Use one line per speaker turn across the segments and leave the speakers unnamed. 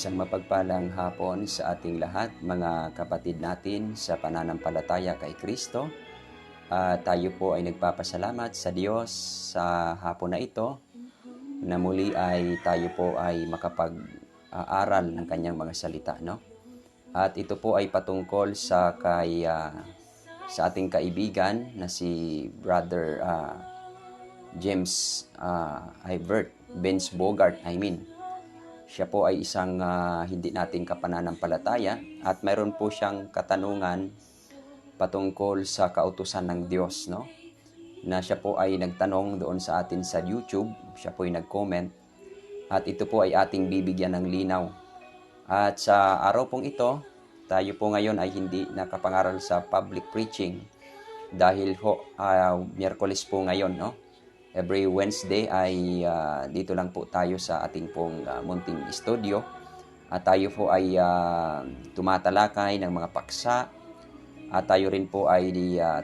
Isang mapagpalang hapon sa ating lahat, mga kapatid natin sa pananampalataya kay Kristo. Tayo po ay nagpapasalamat sa Diyos sa hapon na ito na muli ay tayo po ay makapag-aaral ng kanyang mga salita, no? At ito po ay patungkol sa sa ating kaibigan na si Brother James Vince Bogart, Siya po ay isang hindi nating kapananampalataya at mayroon po siyang katanungan patungkol sa kautusan ng Diyos, no? Na siya po ay nagtanong doon sa atin sa YouTube, siya po ay nag-comment at ito po ay ating bibigyan ng linaw. At sa araw pong ito, tayo po ngayon ay hindi nakapangaral sa public preaching dahil Miyerkules po ngayon, no? Every Wednesday ay dito lang po tayo sa ating pong munting studio at tayo po ay tumatalakay ng mga paksa at tayo rin po ay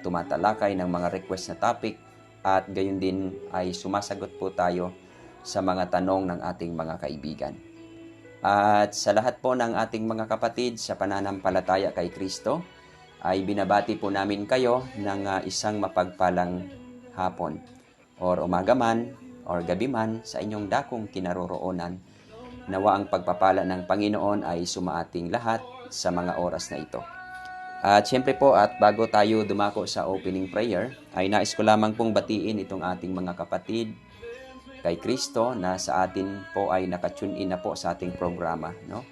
tumatalakay ng mga request na topic at gayon din ay sumasagot po tayo sa mga tanong ng ating mga kaibigan. At sa lahat po ng ating mga kapatid sa pananampalataya kay Kristo ay binabati po namin kayo ng isang mapagpalang hapon or umaga man, or gabi man, sa inyong dakong kinaroroonan. Nawa ang pagpapala ng Panginoon ay sumaating lahat sa mga oras na ito. At syempre po, at bago tayo dumako sa opening prayer, ay nais ko lamang pong batiin itong ating mga kapatid kay Kristo na sa atin po ay nakatune in na po sa ating programa, no?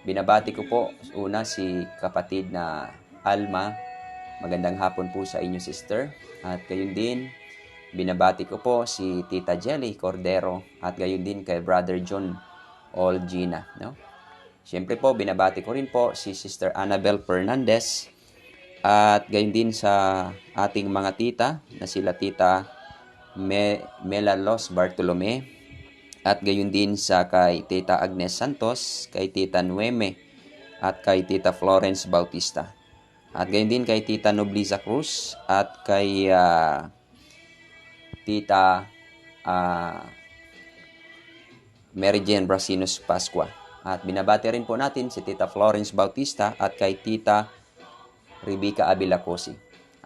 Binabati ko po una si kapatid na Alma. Magandang hapon po sa inyo, sister. At gayon din, binabati ko po si Tita Jelly Cordero at gayon din kay Brother John Olgina, no? Siyempre po, binabati ko rin po si Sister Annabel Fernandez at gayon din sa ating mga tita na sila Tita Melalos Bartolome at gayon din sa kay Tita Agnes Santos, kay Tita Nueme at kay Tita Florence Bautista. At gayon din kay Tita Nobleza Cruz at kay Tita Mary Jane Brasinos Pascua. At binabati rin po natin si Tita Florence Bautista at kay Tita Rebecca Abilacosi.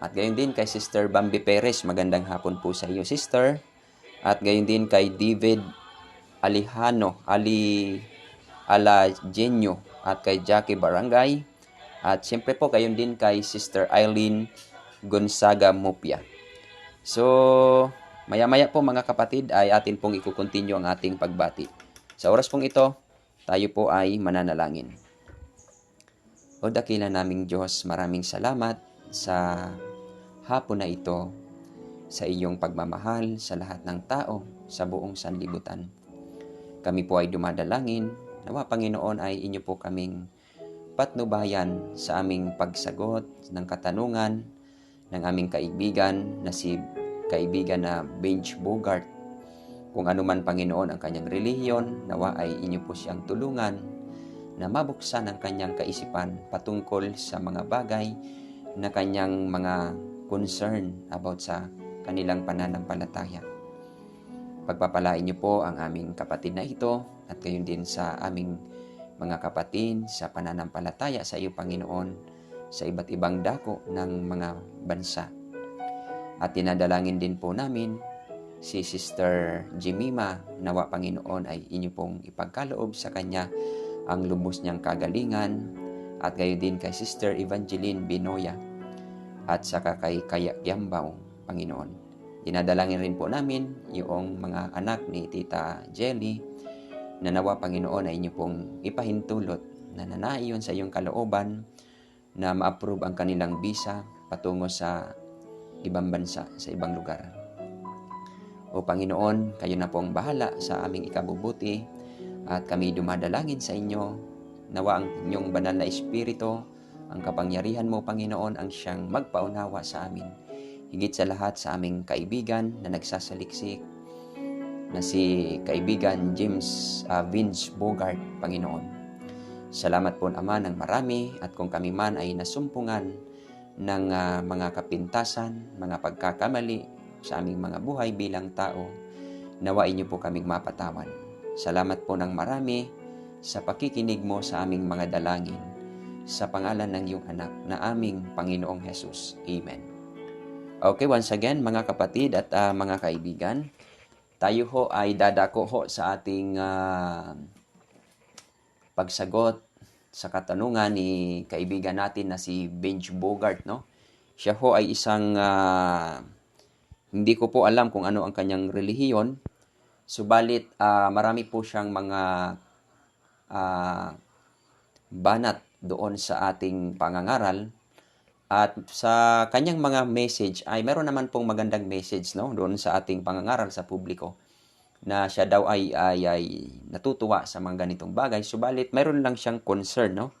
At gayon din kay Sister Bambi Perez. Magandang hapon po sa iyo, sister. At gayon din kay David Alagenio at kay Jackie Barangay. At siyempre po gayon din kay Sister Eileen Gonzaga Mupia. So, maya-maya po mga kapatid ay atin pong ikukontinue ang ating pagbati. Sa oras pong ito, tayo po ay mananalangin. O dakila naming Diyos, maraming salamat sa hapon na ito, sa iyong pagmamahal sa lahat ng tao sa buong sanlibutan. Kami po ay dumadalangin, nawa Panginoon ay inyo po kaming patnubayan sa aming pagsagot ng katanungan ng aming kaibigan na si kaibigan na Vince Bogart. Kung ano man Panginoon ang kanyang relihiyon, nawa ay inyo po siyang tulungan na mabuksan ang kanyang kaisipan patungkol sa mga bagay na kanyang mga concern about sa kanilang pananampalataya. Pagpapalain niyo po ang aming kapatid na ito at gayon din sa aming mga kapatid sa pananampalataya sa iyo, Panginoon, sa iba't ibang dako ng mga bansa. At tinadalangin din po namin si Sister Jemima, nawa Panginoon ay inyo pong ipagkaloob sa kanya ang lubos niyang kagalingan at gayon din kay Sister Evangeline Binoya at saka kay Kaya Yambaw, Panginoon. Dinadalangin rin po namin yung mga anak ni Tita Jelly na nawa Panginoon ay inyo pong ipahintulot na nanaiyon sa iyong kalooban na ma-approve ang kanilang visa patungo sa ibang bansa, sa ibang lugar. O Panginoon, kayo na pong bahala sa aming ikabubuti at kami dumadalangin sa inyo. Nawa ang inyong banal na Espiritu, ang kapangyarihan mo, Panginoon, ang siyang magpaunawa sa amin. Higit sa lahat sa aming kaibigan na nagsasaliksik na si kaibigan James Vince Bogart, Panginoon. Salamat po Ama ng marami at kung kami man ay nasumpungan ng mga kapintasan, mga pagkakamali sa aming mga buhay bilang tao, nawa inyo po kaming mapatawan. Salamat po ng marami sa pakikinig mo sa aming mga dalangin. Sa pangalan ng iyong anak na aming Panginoong Jesus. Amen. Okay, once again mga kapatid at mga kaibigan, tayo ho ay dadako ho sa ating pagsagot sa katanungan ni kaibigan natin na si Benj Bogart, no? Siya ho ay isang hindi ko po alam kung ano ang kanyang relihiyon, subalit marami po siyang mga banat doon sa ating pangangaral. At sa kanyang mga message ay meron naman pong magandang message, no, doon sa ating pangangaral sa publiko, na siya daw ay natutuwa sa mga ganitong bagay. Subalit meron lang siyang concern, no?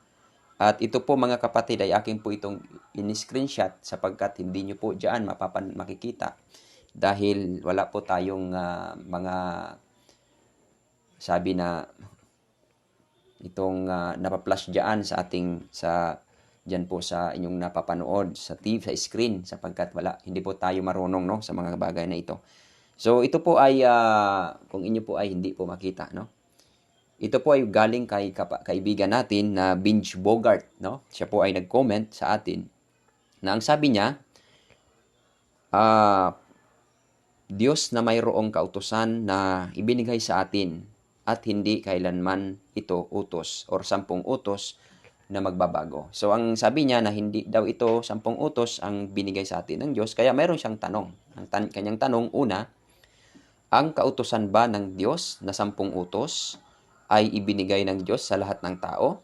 At ito po mga kapatid ay aking po itong in-screenshot sapagkat hindi nyo po diyan makikita dahil wala po tayong mga sabi na itong napaplash diyan sa ating diyan po sa inyong napapanood sa TV, sa screen, sapagkat hindi po tayo marunong, no, sa mga bagay na ito. So ito po ay kung inyo po ay hindi po makita, no. Ito po ay galing kay kaibigan natin na Benj Bogart, no. Siya po ay nag-comment sa atin na ang sabi niya, Diyos na mayroong kautusan na ibinigay sa atin at hindi kailanman ito utos or 10 utos na magbabago. So ang sabi niya na hindi daw ito 10 utos ang binigay sa atin ng Diyos, kaya meron siyang tanong. Ang kanyang tanong, una, ang kautusan ba ng Diyos na 10 utos ay ibinigay ng Diyos sa lahat ng tao?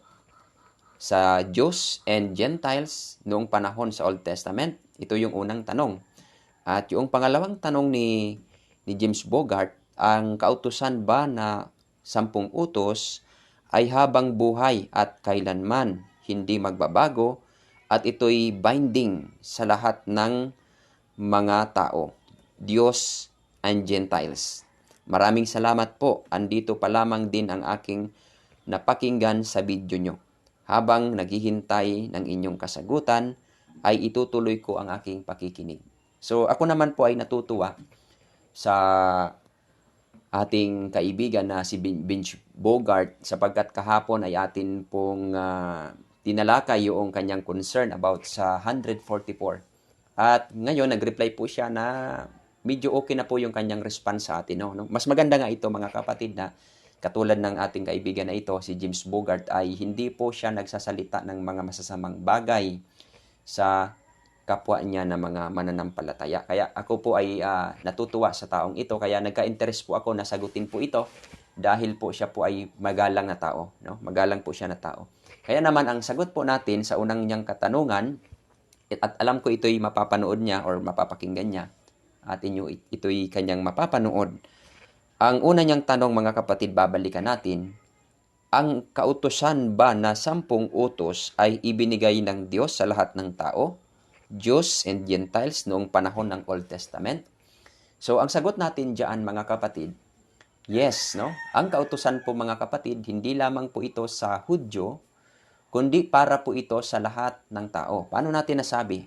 Sa Jews and Gentiles noong panahon sa Old Testament? Ito yung unang tanong. At yung pangalawang tanong ni James Bogart, ang kautusan ba na 10 utos ay habang buhay at kailanman hindi magbabago at ito'y binding sa lahat ng mga tao, Diyos and Gentiles. Maraming salamat po. Andito pa lamang din ang aking napakinggan sa video nyo. Habang naghihintay ng inyong kasagutan, ay itutuloy ko ang aking pakikinig. So ako naman po ay natutuwa sa ating kaibigan na si Benj Bogart sapagkat kahapon ay atin pong tinalakay yung kanyang concern about sa 144. At ngayon nag-reply po siya na medyo okay na po yung kanyang response sa atin. No? Mas maganda nga ito mga kapatid na katulad ng ating kaibigan na ito, si James Bogart, ay hindi po siya nagsasalita ng mga masasamang bagay sa kapwa niya na mga mananampalataya. Kaya ako po ay natutuwa sa taong ito. Kaya nagka-interest po ako na sagutin po ito dahil po siya po ay magalang na tao. No? Magalang po siya na tao. Kaya naman ang sagot po natin sa unang niyang katanungan, at alam ko ito'y mapapanood niya or mapapakinggan niya at ito'y kanyang mapapanood. Ang una niyang tanong mga kapatid, babalikan natin, ang kautusan ba na 10 utos ay ibinigay ng Diyos sa lahat ng tao? Jews and Gentiles noong panahon ng Old Testament? So, ang sagot natin diyan mga kapatid, yes, no? Ang kautusan po mga kapatid, hindi lamang po ito sa Hudyo, kundi para po ito sa lahat ng tao. Paano natin nasabi?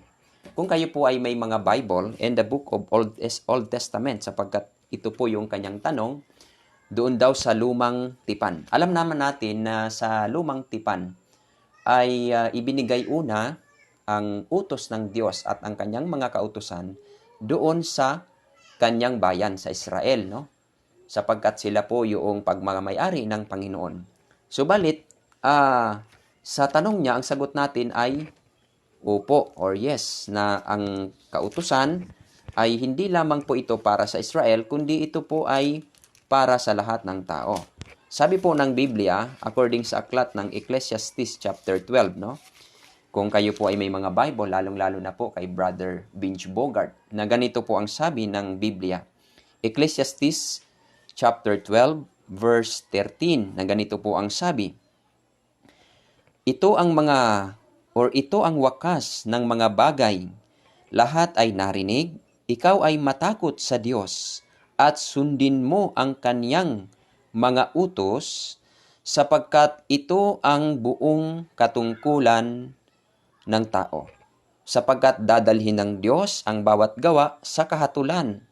Kung kayo po ay may mga Bible and the book of Old Testament, sapagkat ito po yung kanyang tanong, doon daw sa Lumang Tipan. Alam naman natin na sa Lumang Tipan ay ibinigay una ang utos ng Diyos at ang kanyang mga kautusan doon sa kanyang bayan sa Israel, no? Sapagkat sila po yung pagmamayari ng Panginoon. Subalit, sa tanong niya, ang sagot natin ay opo or yes, na ang kautusan ay hindi lamang po ito para sa Israel, kundi ito po ay para sa lahat ng tao. Sabi po ng Biblia, according sa aklat ng Ecclesiastes chapter 12, no? Kung kayo po ay may mga Bible, lalong-lalo na po kay Brother Benj Bogart, na ganito po ang sabi ng Biblia. Ecclesiastes chapter 12, verse 13, na ganito po ang sabi. Ito ang wakas ng mga bagay. Lahat ay narinig, ikaw ay matakot sa Diyos at sundin mo ang kaniyang mga utos sapagkat ito ang buong katungkulan ng tao. Sapagkat dadalhin ng Diyos ang bawat gawa sa kahatulan,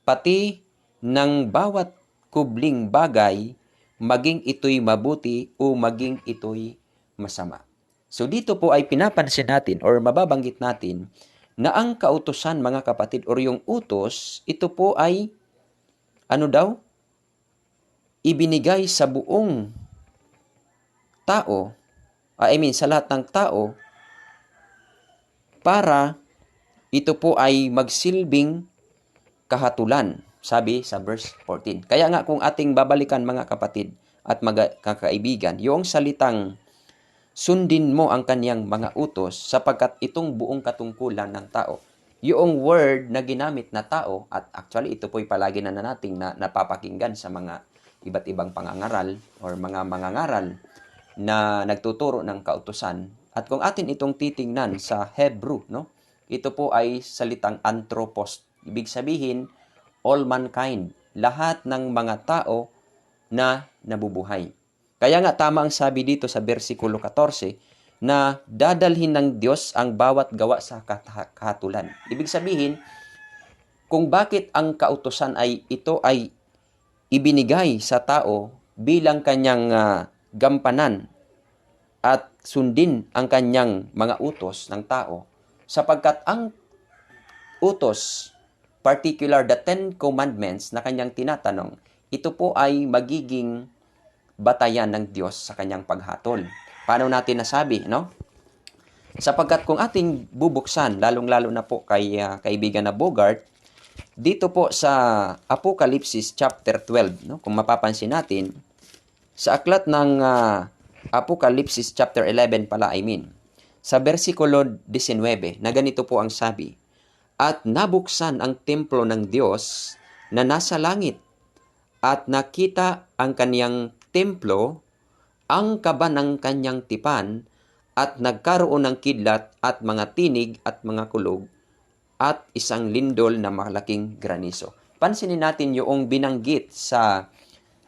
pati ng bawat kubling bagay maging ito'y mabuti o maging ito'y masama. So dito po ay pinapansin natin or mababanggit natin na ang kautusan, mga kapatid, or yung utos, ito po ay ano daw? Ibinigay sa buong tao, sa lahat ng tao, para ito po ay magsilbing kahatulan, sabi sa verse 14. Kaya nga kung ating babalikan, mga kapatid at mga kakaibigan, yung salitang sundin mo ang kaniyang mga utos sapagkat itong buong katungkulan ng tao. Yung word na ginamit na tao, at actually ito po'y palagi na nating napapakinggan sa mga iba't ibang pangangaral or mga mangangaral na nagtuturo ng kautusan. At kung atin itong titingnan sa Hebrew, no? Ito po ay salitang anthropos. Ibig sabihin, all mankind, lahat ng mga tao na nabubuhay. Kaya nga tama ang sabi dito sa versikulo 14 na dadalhin ng Diyos ang bawat gawa sa kahatulan. Ibig sabihin, kung bakit ang kautusan ay ito ay ibinigay sa tao bilang kanyang gampanan at sundin ang kanyang mga utos ng tao, sapagkat ang utos, particular the 10 commandments na kanyang tinatanong, ito po ay magiging batayan ng Diyos sa kanyang paghatol. Paano natin nasabi, no? Sapagkat kung ating bubuksan, lalong-lalo na po kay kaibigan na Bogart, dito po sa Apocalypse chapter 12, no? Kung mapapansin natin, sa aklat ng Apocalypse chapter 11 pala, sa versikulo 19, na ganito po ang sabi, at nabuksan ang templo ng Diyos na nasa langit, at nakita ang kaniyang templo, ang kaba ng kanyang tipan, at nagkaroon ng kidlat at mga tinig at mga kulog, at isang lindol na malaking granizo. Pansinin natin yung binanggit sa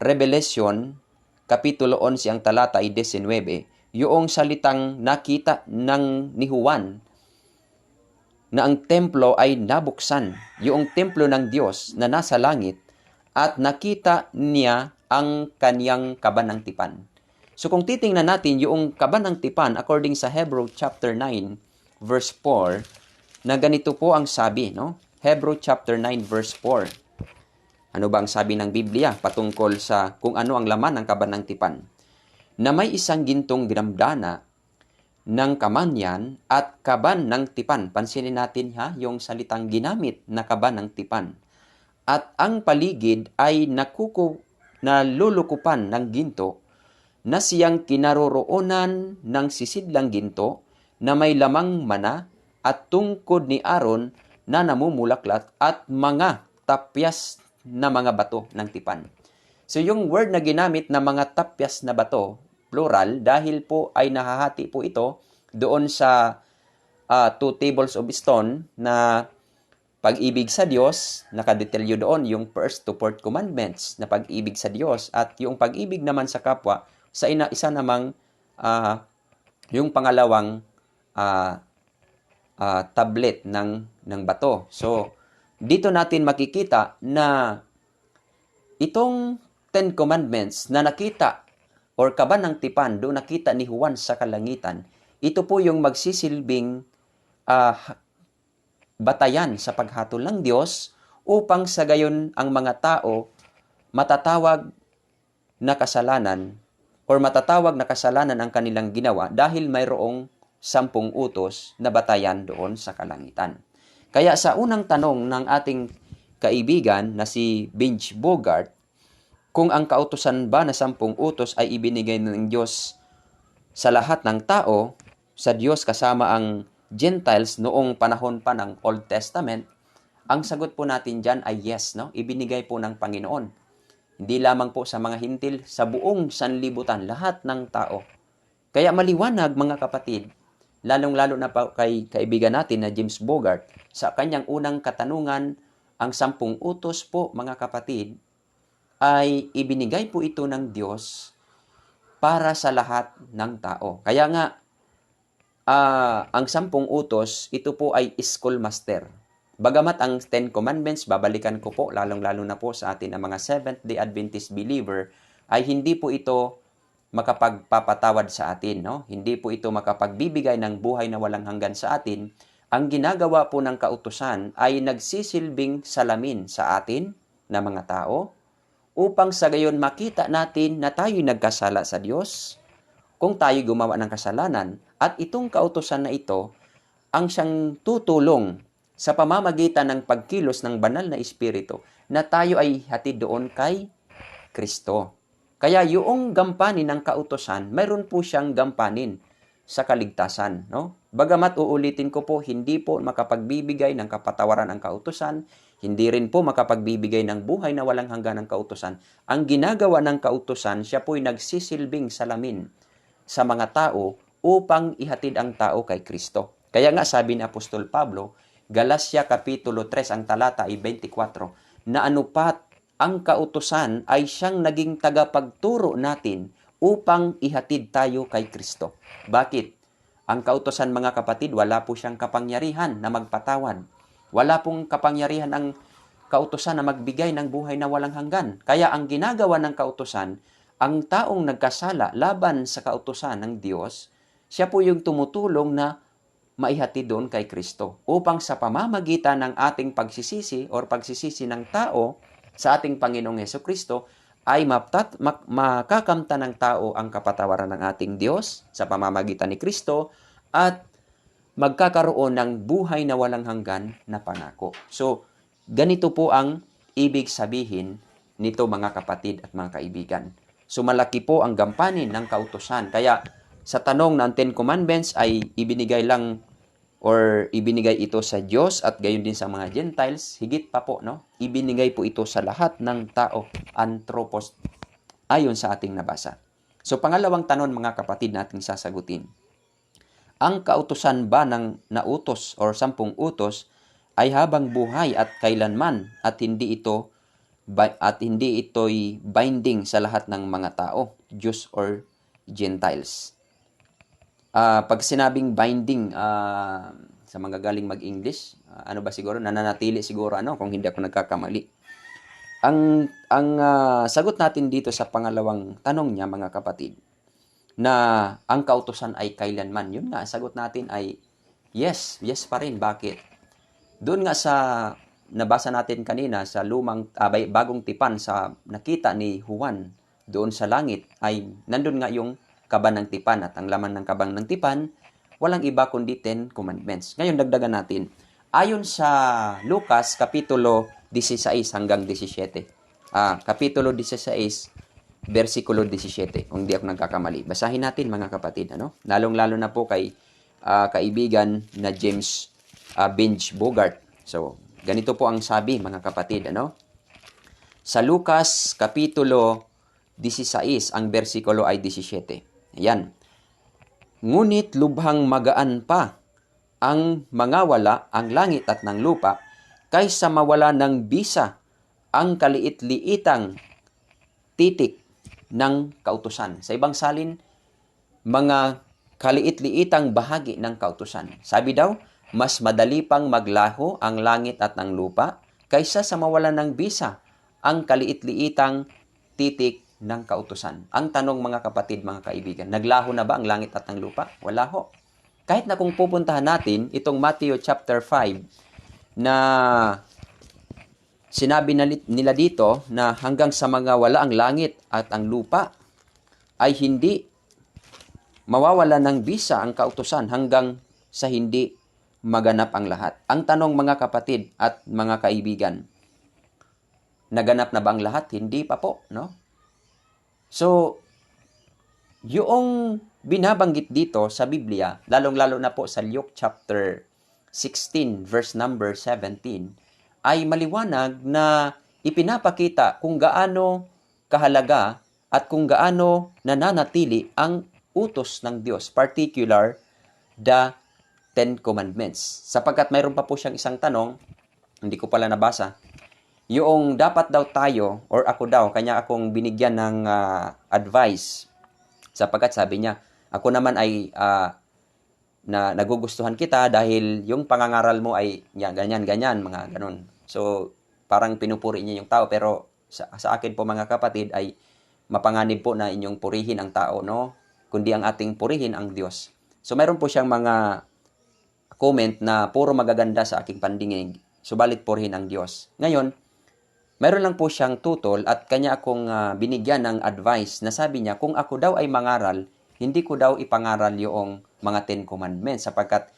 Revelation, Kapitulo 11, ang talata ay 19, yung salitang nakita ng ni Juan, na ang templo ay nabuksan, yung templo ng Diyos na nasa langit, at nakita niya ang kaniyang kaba ng tipan. So kung titingnan natin yung kaba ng tipan according sa Hebrew chapter 9 verse 4, na ganito po ang sabi, no? Hebrew chapter 9 verse 4. Ano ba ang sabi ng Biblia patungkol sa kung ano ang laman ng kaba ng tipan? Na may isang gintong ginamdana ng kamanyan at kaban ng tipan. Pansinin natin yung salitang ginamit na kaban ng tipan. At ang paligid ay nalulukupan ng ginto na siyang kinaroroonan ng sisidlang ginto na may lamang mana at tungkod ni Aaron na namumulaklat at mga tapyas na mga bato ng tipan. So yung word na ginamit na mga tapyas na bato, plural, dahil po ay nahahati po ito doon sa 2 tables of stone na pag-ibig sa Diyos, nakadetelyo doon yung first to fourth commandments na pag-ibig sa Diyos, at yung pag-ibig naman sa kapwa sa isa namang yung pangalawang tablet ng bato. So dito natin makikita na itong 10 commandments na nakita or kaban ng tipan doon nakita ni Juan sa kalangitan, ito po yung magsisilbing batayan sa paghatol ng Diyos upang sa gayon ang mga tao matatawag na kasalanan or matatawag na kasalanan ang kanilang ginawa dahil mayroong 10 utos na batayan doon sa kalangitan. Kaya sa unang tanong ng ating kaibigan na si Benj Bogart, kung ang kautusan ba na 10 utos ay ibinigay ng Diyos sa lahat ng tao, sa Diyos kasama ang Gentiles noong panahon pa ng Old Testament, ang sagot po natin dyan ay yes, no? Ibinigay po ng Panginoon. Hindi lamang po sa mga hintil, sa buong sanlibutan, lahat ng tao. Kaya maliwanag, mga kapatid, lalong-lalo na pa kay kaibigan natin na James Bogart, sa kanyang unang katanungan, ang 10 utos po, mga kapatid, ay ibinigay po ito ng Diyos para sa lahat ng tao. Kaya nga, ang 10 utos, ito po ay schoolmaster. Bagamat ang 10 commandments, babalikan ko po, lalong-lalo na po sa atin ang mga Seventh-day Adventist believer, ay hindi po ito makapagpapatawad sa atin, no? Hindi po ito makapagbibigay ng buhay na walang hanggan sa atin. Ang ginagawa po ng kautusan ay nagsisilbing salamin sa atin na mga tao upang sa gayon makita natin na tayo'y nagkasala sa Diyos kung tayo gumawa ng kasalanan. At itong kautusan na ito ang siyang tutulong sa pamamagitan ng pagkilos ng banal na Espiritu na tayo ay hatid doon kay Kristo. Kaya yung gampanin ng kautusan, mayroon po siyang gampanin sa kaligtasan, no? Bagamat uulitin ko po, hindi po makapagbibigay ng kapatawaran ang kautusan, hindi rin po makapagbibigay ng buhay na walang hanggan ng kautusan. Ang ginagawa ng kautusan, siya po'y nagsisilbing salamin sa mga tao upang ihatid ang tao kay Kristo. Kaya nga sabi ni Apostol Pablo, Galacia Kapitulo 3, ang talata ay 24, na anupat ang kautusan ay siyang naging tagapagturo natin upang ihatid tayo kay Kristo. Bakit? Ang kautusan, mga kapatid, wala po siyang kapangyarihan na magpatawad. Wala pong kapangyarihan ang kautusan na magbigay ng buhay na walang hanggan. Kaya ang ginagawa ng kautusan, ang taong nagkasala laban sa kautusan ng Diyos, siya po yung tumutulong na maihatid doon kay Kristo upang sa pamamagitan ng ating pagsisisi or pagsisisi ng tao sa ating Panginoong Hesukristo ay makakamta ng tao ang kapatawaran ng ating Diyos sa pamamagitan ni Kristo at magkakaroon ng buhay na walang hanggan na pangako. So, ganito po ang ibig sabihin nito, mga kapatid at mga kaibigan. So, malaki po ang gampanin ng kautusan. Kaya sa tanong ng Ten Commandments ay ibinigay lang or ibinigay ito sa Diyos at gayon din sa mga Gentiles, higit pa po, no? Ibinigay po ito sa lahat ng tao, anthropos, ayon sa ating nabasa. So, pangalawang tanong, mga kapatid, nating sasagutin. Ang kautusan ba ng nautos or 10 utos ay habang buhay at kailanman at hindi ito'y binding sa lahat ng mga tao, Jews or Gentiles? Pag sinabing binding, sa mga galing mag-English, ano ba siguro, nananatili siguro, kung hindi ako nagkakamali. Ang sagot natin dito sa pangalawang tanong niya, mga kapatid, na ang kautusan ay kailanman, yun nga, sagot natin ay yes pa rin. Bakit? Doon nga sa nabasa natin kanina sa bagong tipan, sa nakita ni Juan doon sa langit, ay nandun nga yung kaban ng tipan, at ang laman ng kaban ng tipan, walang iba kundi 10 commandments. Ngayon, dagdagan natin. Ayon sa Lucas, Kapitulo 16 hanggang 17. Kapitulo 16, versikulo 17, kung di ako nagkakamali. Basahin natin, mga kapatid. Lalong-lalo na po kay kaibigan na James Benj Bogart. So, ganito po ang sabi, mga kapatid. Sa Lucas, Kapitulo 16, ang versikulo ay 17. Ayan. Ngunit lubhang magaan pa ang mangawala ang langit at ng lupa kaysa mawala ng bisa ang kaliit-liitang titik ng kautusan. Sa ibang salin, mga kaliit-liitang bahagi ng kautusan. Sabi daw, mas madali pang maglaho ang langit at ng lupa kaysa sa mawala ng bisa ang kaliit-liitang titik ng kautusan. Ang tanong, mga kapatid, mga kaibigan, naglaho na ba ang langit at ang lupa? Wala ho. Kahit na kung pupuntahan natin itong Matthew chapter 5 na sinabi nila dito na hanggang sa mga wala ang langit at ang lupa ay hindi mawawala ng bisa ang kautusan hanggang sa hindi maganap ang lahat. Ang tanong, mga kapatid at mga kaibigan, naganap na ba ang lahat? Hindi pa po, no? So, yung binabanggit dito sa Biblia, lalong-lalo na po sa Luke chapter 16, verse number 17, ay maliwanag na ipinapakita kung gaano kahalaga at kung gaano nananatili ang utos ng Diyos, particular, the 10 Commandments. Sapagkat mayroon pa po siyang isang tanong, hindi ko pala nabasa, yung dapat daw tayo, or ako daw, kanya akong binigyan ng advice. Sapagkat sabi niya, ako naman ay na nagugustuhan kita dahil yung pangangaral mo ay ganyan, mga ganon. So, parang pinupuri niya yung tao. Pero sa akin po, mga kapatid, ay mapanganib po na inyong purihin ang tao, no? Kundi ang ating purihin ang Diyos. So mayroon po siyang mga comment na puro magaganda sa aking pandinig, subalit purihin ang Diyos. Ngayon, mayroon lang po siyang tutol at kanya akong binigyan ng advice na sabi niya, kung ako daw ay mangaral, hindi ko daw ipangaral yung mga 10 commandments sapagkat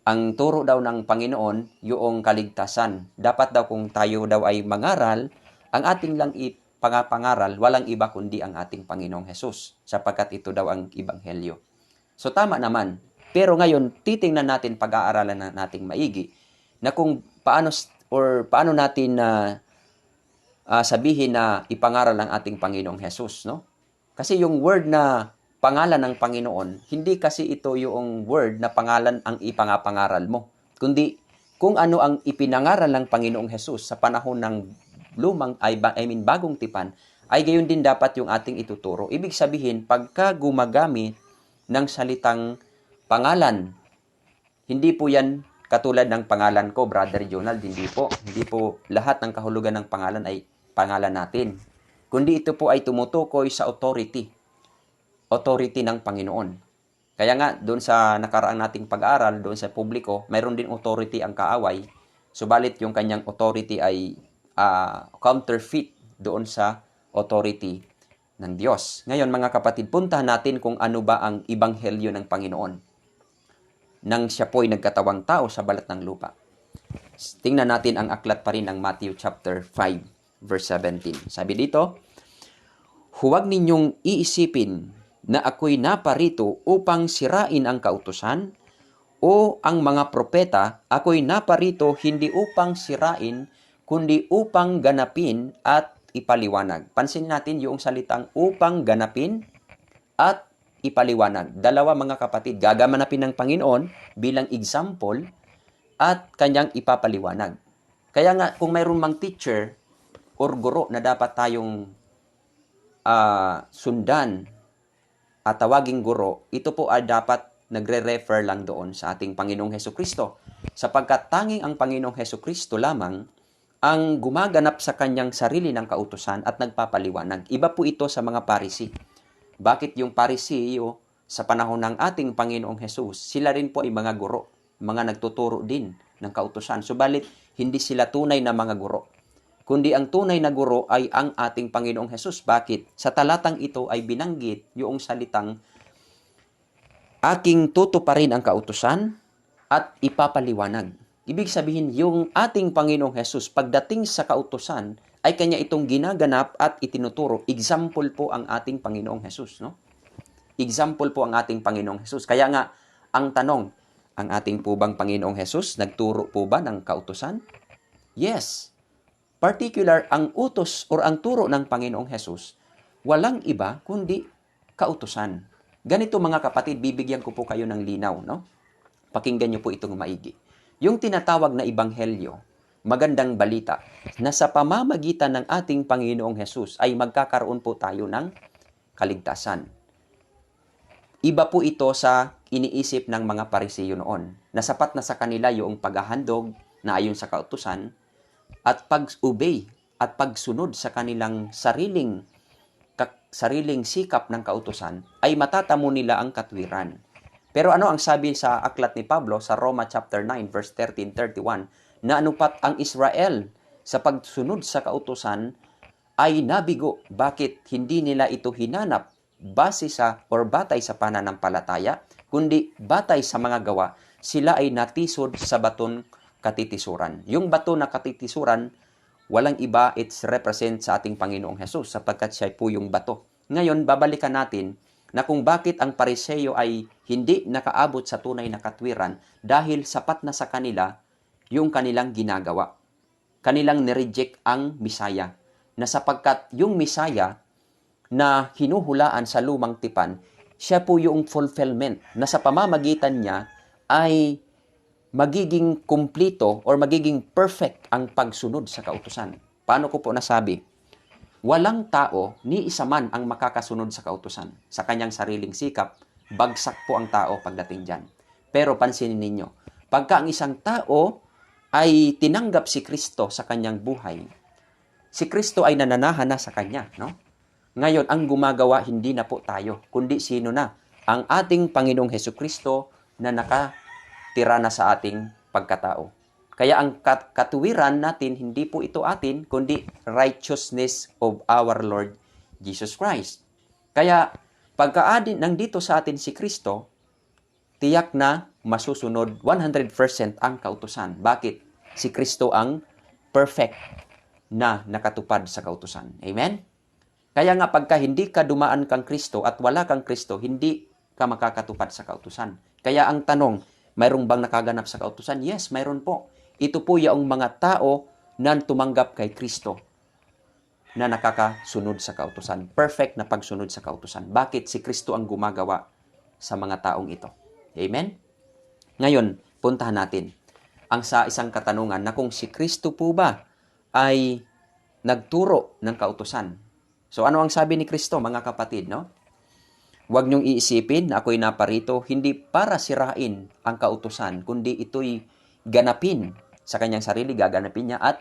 ang turo daw ng Panginoon yung kaligtasan. Dapat daw kung tayo daw ay mangaral, ang ating lang ipangapangaral, walang iba kundi ang ating Panginoong Hesus sapagkat ito daw ang Ebanghelyo. So tama naman. Pero ngayon, titingnan natin, pag-aaralan na nating maigi na kung paano natin sabihin na ipangaral ang ating Panginoong Hesus, no? Kasi yung word na pangalan ng Panginoon, hindi kasi ito yung word na pangalan ang ipangapangaral mo. Kundi kung ano ang ipinangaral ng Panginoong Hesus sa panahon ng bagong tipan, ay gayon din dapat yung ating ituturo. Ibig sabihin, pagka gumagamit ng salitang pangalan, hindi po yan katulad ng pangalan ko, Brother Jonald, hindi po. Hindi po lahat ng kahulugan ng pangalan ay pangalan natin. Kundi ito po ay tumutukoy sa authority ng Panginoon. Kaya nga, doon sa nakaraang nating pag-aaral, doon sa publiko, mayroon din authority ang kaaway. Subalit yung kanyang authority ay counterfeit doon sa authority ng Diyos. Ngayon, mga kapatid, puntahan natin kung ano ba ang ebanghelyo ng Panginoon nang siya po'y nagkatawang tao sa balat ng lupa. Tingnan natin ang aklat pa rin ng Matthew chapter 5, verse 17. Sabi dito, huwag ninyong iisipin na ako'y naparito upang sirain ang kautusan o ang mga propeta. Ako'y naparito hindi upang sirain, kundi upang ganapin at ipaliwanag. Pansin natin yung salitang upang ganapin at ipaliwanag. Dalawa, mga kapatid, gagamanapin ng Panginoon bilang example at kanyang ipapaliwanag. Kaya nga, kung mayroon mang teacher or guro na dapat tayong sundan at tawaging guro, ito po ay dapat nagre-refer lang doon sa ating Panginoong Hesukristo. Sapagkat tanging ang Panginoong Hesukristo lamang ang gumaganap sa kanyang sarili ng kautusan at nagpapaliwanag. Iba po ito sa mga Parisi. Bakit yung Pariseo sa panahon ng ating Panginoong Hesus, sila rin po ay mga guro, mga nagtuturo din ng kautusan. Subalit, hindi sila tunay na mga guro. Kundi ang tunay na guro ay ang ating Panginoong Hesus. Bakit? Sa talatang ito ay binanggit yung salitang aking tutuparin ang kautusan at ipapaliwanag. Ibig sabihin, yung ating Panginoong Hesus, pagdating sa kautusan, ay kanya itong ginaganap at itinuturo. Example po ang ating Panginoong Hesus, no? Example po ang ating Panginoong Hesus. Kaya nga, ang tanong, ang ating po bang Panginoong Hesus, nagturo po ba ng kautusan? Yes. Particular, ang utos or ang turo ng Panginoong Hesus, walang iba kundi kautusan. Ganito, mga kapatid, bibigyan ko po kayo ng linaw, no? Pakinggan niyo po itong maigi. Yung tinatawag na ebanghelyo, magandang balita, na sa pamamagitan ng ating Panginoong Hesus ay magkakaroon po tayo ng kaligtasan. Iba po ito sa iniisip ng mga Pariseo noon, na sapat na sa kanila yung paghahandog na ayon sa kautusan at pag-obey at pagsunod sa kanilang sariling sikap ng kautusan ay matatamo nila ang katwiran. Pero ano ang sabi sa aklat ni Pablo sa Roma chapter 9 verse 13-31 na anupat ang Israel sa pagsunod sa kautusan ay nabigo. Bakit hindi nila ito hinanap base sa or batay sa pananampalataya, kundi batay sa mga gawa? Sila ay natisod sa baton katitisuran. Yung bato na katitisuran, walang iba, it's represent sa ating Panginoong Hesus sapagkat siya po yung bato. Ngayon, babalikan natin na kung bakit ang Pariseo ay hindi nakaabot sa tunay na katwiran dahil sapat na sa kanila yung kanilang ginagawa. Kanilang nireject ang Misaya. Na sapagkat yung Misaya na hinuhulaan sa lumang tipan, siya po yung fulfillment na sa pamamagitan niya ay magiging kumplito or magiging perfect ang pagsunod sa kautusan. Paano ko po nasabi? Walang tao, ni isa man ang makakasunod sa kautusan. Sa kanyang sariling sikap, bagsak po ang tao pagdating dyan. Pero pansinin ninyo, pagka ang isang tao ay tinanggap si Kristo sa kanyang buhay, si Kristo ay nananahan na sa kanya, no? Ngayon, ang gumagawa hindi na po tayo, kundi sino na? Ang ating Panginoong Hesukristo na nakatira na sa ating pagkatao. Kaya ang katuwiran natin, hindi po ito atin, kundi righteousness of our Lord Jesus Christ. Kaya, pagka-adin nandito sa atin si Kristo, tiyak na masusunod 100% ang kautusan. Bakit? Si Kristo ang perfect na nakatupad sa kautusan. Amen? Kaya nga pagka hindi ka dumaan kang Kristo at wala kang Kristo, hindi ka makakatupad sa kautusan. Kaya ang tanong, mayroong bang nakaganap sa kautusan? Yes, mayroon po. Ito po yung mga tao na tumanggap kay Kristo na nakakasunod sa kautusan. Perfect na pagsunod sa kautusan. Bakit? Si Kristo ang gumagawa sa mga taong ito. Amen? Ngayon, puntahan natin ang sa isang katanungan na kung si Kristo po ba ay nagturo ng kautusan. So ano ang sabi ni Kristo, mga kapatid, no? Huwag niyong iisipin na ako'y naparito hindi para sirain ang kautusan, kundi ito'y ganapin sa kanyang sarili, gaganapin niya at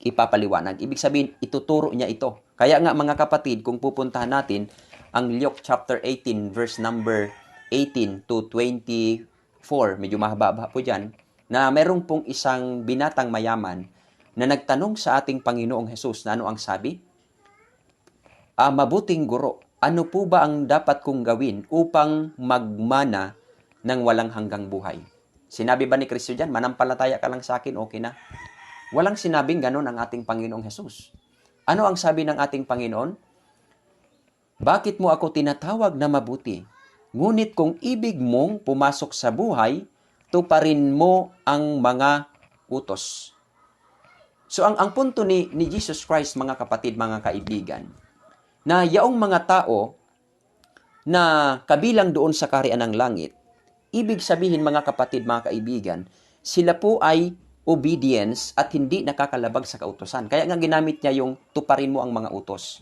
ipapaliwanag. Ibig sabihin, ituturo niya ito. Kaya nga mga kapatid, kung pupuntahan natin ang Luke chapter 18 verse number 18 to 24, medyo mahaba po dyan, na merong pong isang binatang mayaman na nagtanong sa ating Panginoong Hesus na ano ang sabi? Mabuting guro, ano po ba ang dapat kong gawin upang magmana ng walang hanggang buhay? Sinabi ba ni Kristo dyan, manampalataya ka lang sa akin, okay na? Walang sinabing ganun ang ating Panginoong Hesus. Ano ang sabi ng ating Panginoon? Bakit mo ako tinatawag na mabuti? Ngunit kung ibig mong pumasok sa buhay, tuparin mo ang mga utos. So ang punto ni Jesus Christ, mga kapatid, mga kaibigan, na yaong mga tao na kabilang doon sa kaharian ng langit, ibig sabihin mga kapatid, mga kaibigan, sila po ay obedience at hindi nakakalabag sa kautusan. Kaya nga ginamit niya yung tuparin mo ang mga utos.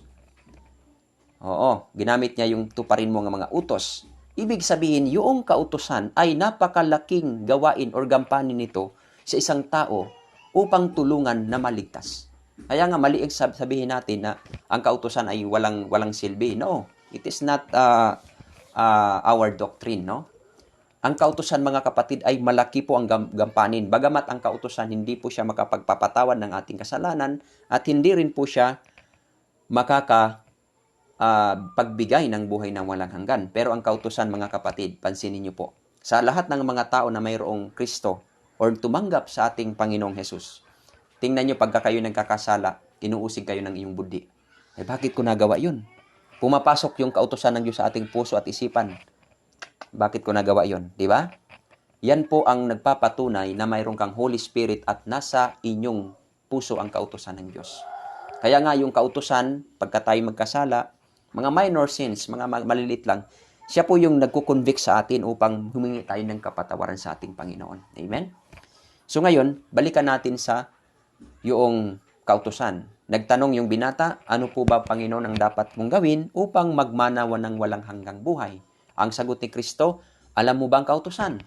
Oo, ginamit niya yung tuparin mo ang mga utos. Ibig sabihin, yung kautusan ay napakalaking gawain or gampanin nito sa isang tao upang tulungan na maligtas. Kaya nga mali sabihin natin na ang kautusan ay walang silbi. No, it is not our doctrine, no? Ang kautusan, mga kapatid, ay malaki po ang gampanin. Bagamat ang kautusan hindi po siya makapagpapatawan ng ating kasalanan at hindi rin po siya pagbigay ng buhay ng walang hanggan. Pero ang kautusan, mga kapatid, pansinin niyo po, sa lahat ng mga tao na mayroong Kristo or tumanggap sa ating Panginoong Hesus, tingnan nyo, pagka kayo nagkakasala, inuusig kayo ng iyong budi. Bakit ko nagawa yun? Pumapasok yung kautusan ng Diyos sa ating puso at isipan. Bakit ko nagawa yun? Di ba? Yan po ang nagpapatunay na mayroon kang Holy Spirit at nasa inyong puso ang kautusan ng Diyos. Kaya nga yung kautusan, pagka tayo magkasala, mga minor sins, mga malilit lang, siya po yung nagkukonvict sa atin upang humingi tayo ng kapatawaran sa ating Panginoon. Amen? So ngayon, balikan natin sa yung kautusan. Nagtanong yung binata, ano po ba, Panginoon, ang dapat mong gawin upang magmanawa ng walang hanggang buhay? Ang sagot ni Kristo, alam mo ba ang kautusan?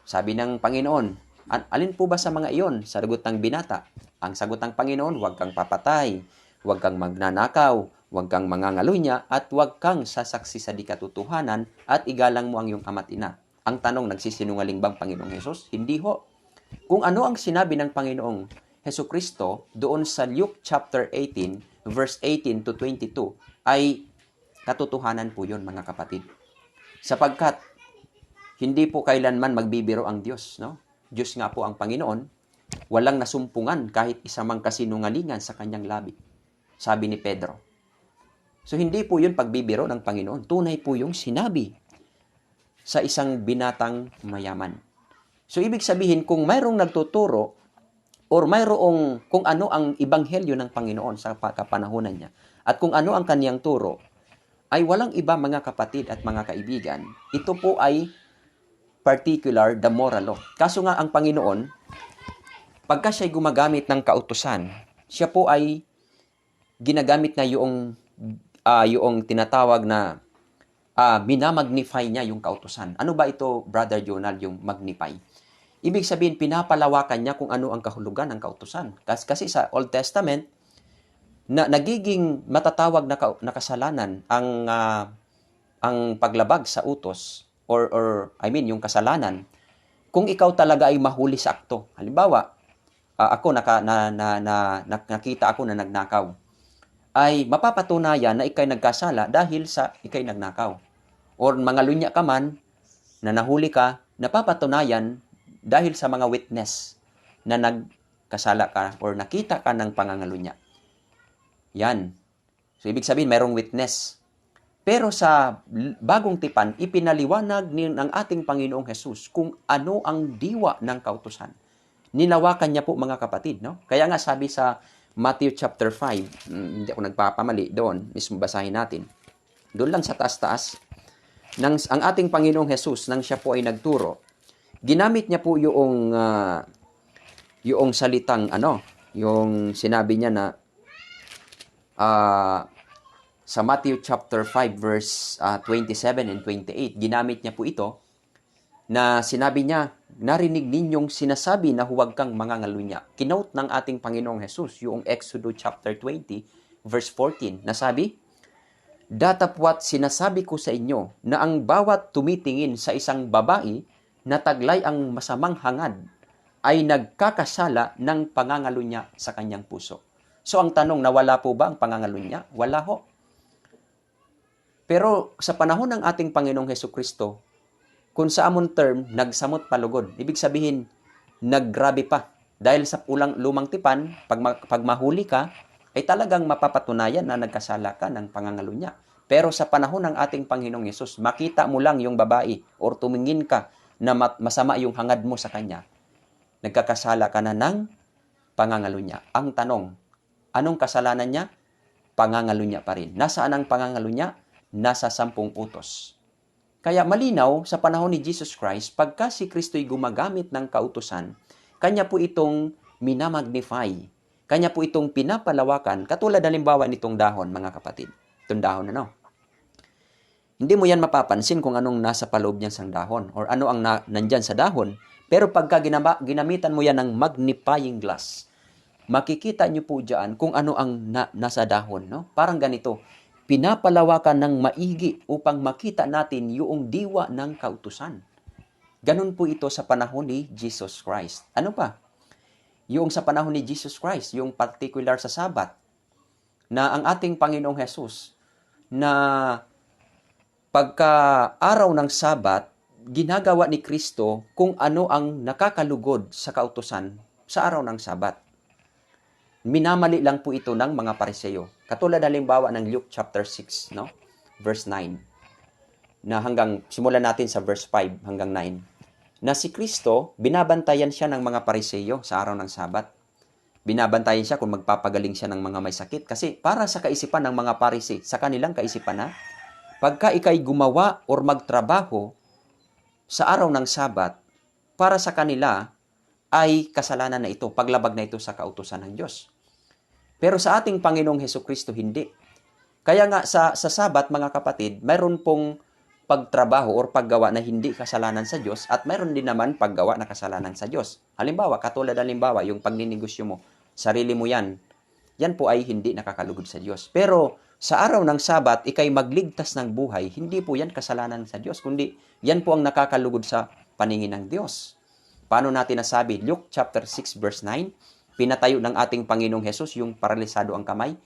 Sabi ng Panginoon, alin po ba sa mga iyon? Sagot ng binata. Ang sagot ng Panginoon, huwag kang papatay, huwag kang magnanakaw, huwag kang mangangalunya, at huwag kang sasaksi sa di katotohanan, at igalang mo ang iyong ama't ina. Ang tanong, nagsisinungaling bang Panginoong Hesus? Hindi ho. Kung ano ang sinabi ng Panginoong Hesukristo doon sa Luke chapter 18, verse 18 to 22, ay katotohanan po yun, mga kapatid. Sapagkat hindi po kailanman magbibiro ang Diyos, no? Diyos nga po ang Panginoon, walang nasumpungan kahit isa mang kasinungalingan sa kanyang labi. Sabi ni Pedro. So hindi po yun pagbibiro ng Panginoon. Tunay po yung sinabi sa isang binatang mayaman. So ibig sabihin, kung mayroong nagtuturo or mayroong kung ano ang ibanghelyo ng Panginoon sa kapanahunan niya at kung ano ang kaniyang turo, ay walang iba, mga kapatid at mga kaibigan. Ito po ay particular, the moral law. Kaso nga ang Panginoon, pagka siya'y gumagamit ng kautusan, siya po ay ginagamit na yung tinatawag na minamagnify niya yung kautusan. Ano ba ito, Brother Jonal, yung magnify? Ibig sabihin, pinapalawakan niya kung ano ang kahulugan ng kautusan. Kasi sa Old Testament, na nagiging matatawag na kasalanan ang paglabag sa utos or I mean yung kasalanan kung ikaw talaga ay mahuli sa akto. Halimbawa, ako nakita ako na nagnakaw, ay mapapatunayan na ikay nagkasala dahil sa ikay nagnakaw. Or mga lunya ka man na nahuli ka, napapatunayan dahil sa mga witness na nagkasala ka or nakita ka ng pangangalunya. Yan. So, ibig sabihin, mayroong witness. Pero sa bagong tipan, ipinaliwanag ng ating Panginoong Jesus kung ano ang diwa ng kautusan. Ninawakan niya po mga kapatid, no? Kaya nga sabi sa Matthew chapter 5, hindi ako nagpapamali doon, mismo basahin natin. Doon lang sa taas-taas, ang ating Panginoong Jesus, nang siya po ay nagturo, ginamit niya po yung salitang yung sinabi niya na sa Matthew chapter 5 verse 27 and 28, ginamit niya po ito na sinabi niya, narinig ninyong sinasabi na huwag kang mangangalunya. Kinote ng ating Panginoong Jesus yung Exodus chapter 20 verse 14 na sabi, datapwat sinasabi ko sa inyo na ang bawat tumitingin sa isang babae na taglay ang masamang hangad ay nagkakasala ng pangangalunya sa kanyang puso. So ang tanong, nawala po ba ang pangangalunya? Wala ho. Pero sa panahon ng ating Panginoong Hesukristo, kung sa amon term, nagsamot palugod. Ibig sabihin, naggrabe pa. Dahil sa lumang tipan, pag mahuli ka, ay talagang mapapatunayan na nagkasala ka ng pangangalunya. Pero sa panahon ng ating Panginoong Yesus, makita mo lang yung babae or tumingin ka na masama yung hangad mo sa kanya, nagkakasala ka na ng pangangalunya. Ang tanong, anong kasalanan niya? Pangangalunya pa rin. Nasaan ang pangangalunya? Nasa 10 utos. Kaya malinaw sa panahon ni Jesus Christ, pagka si Kristo'y gumagamit ng kautusan, kanya po itong minamagnify. Kanya po itong pinapalawakan, katulad halimbawa nitong dahon, mga kapatid. Itong dahon Hindi mo yan mapapansin kung anong nasa paloob niyan sa dahon or ano ang nandyan sa dahon. Pero pagka ginamitan mo yan ng magnifying glass, makikita nyo po dyan kung ano ang nasa dahon. No? Parang ganito, pinapalawakan ng maigi upang makita natin yung diwa ng kautusan. Ganun po ito sa panahon ni Jesus Christ. Ano pa? Yung sa panahon ni Jesus Christ, yung particular sa Sabat, na ang ating Panginoong Jesus, na pagka araw ng Sabat, ginagawa ni Kristo kung ano ang nakakalugod sa kautusan sa araw ng Sabat. Minamali lang po ito ng mga Pariseo. Katulad halimbawa ng Luke chapter 6, no? Verse 9. Na simulan natin sa verse 5 hanggang 9. Na si Kristo, binabantayan siya ng mga Pariseo sa araw ng Sabat. Binabantayan siya kung magpapagaling siya ng mga may sakit. Kasi para sa kaisipan ng mga Pariseo, sa kanilang kaisipan pagka ikay gumawa or magtrabaho sa araw ng Sabat, para sa kanila ay kasalanan na ito, paglabag na ito sa kautusan ng Diyos. Pero sa ating Panginoong Hesukristo, hindi. Kaya nga sa Sabat, mga kapatid, mayroon pong pagtrabaho or paggawa na hindi kasalanan sa Diyos at mayroon din naman paggawa na kasalanan sa Diyos. Katulad yung pagninegosyo mo, sarili mo yan po ay hindi nakakalugod sa Diyos. Pero sa araw ng Sabat, ikay magligtas ng buhay, hindi po yan kasalanan sa Diyos, kundi yan po ang nakakalugod sa paningin ng Diyos. Paano natin nasabi? Luke chapter 6 verse 9, pinatayo ng ating Panginoong Hesus yung paralisado ang kamay.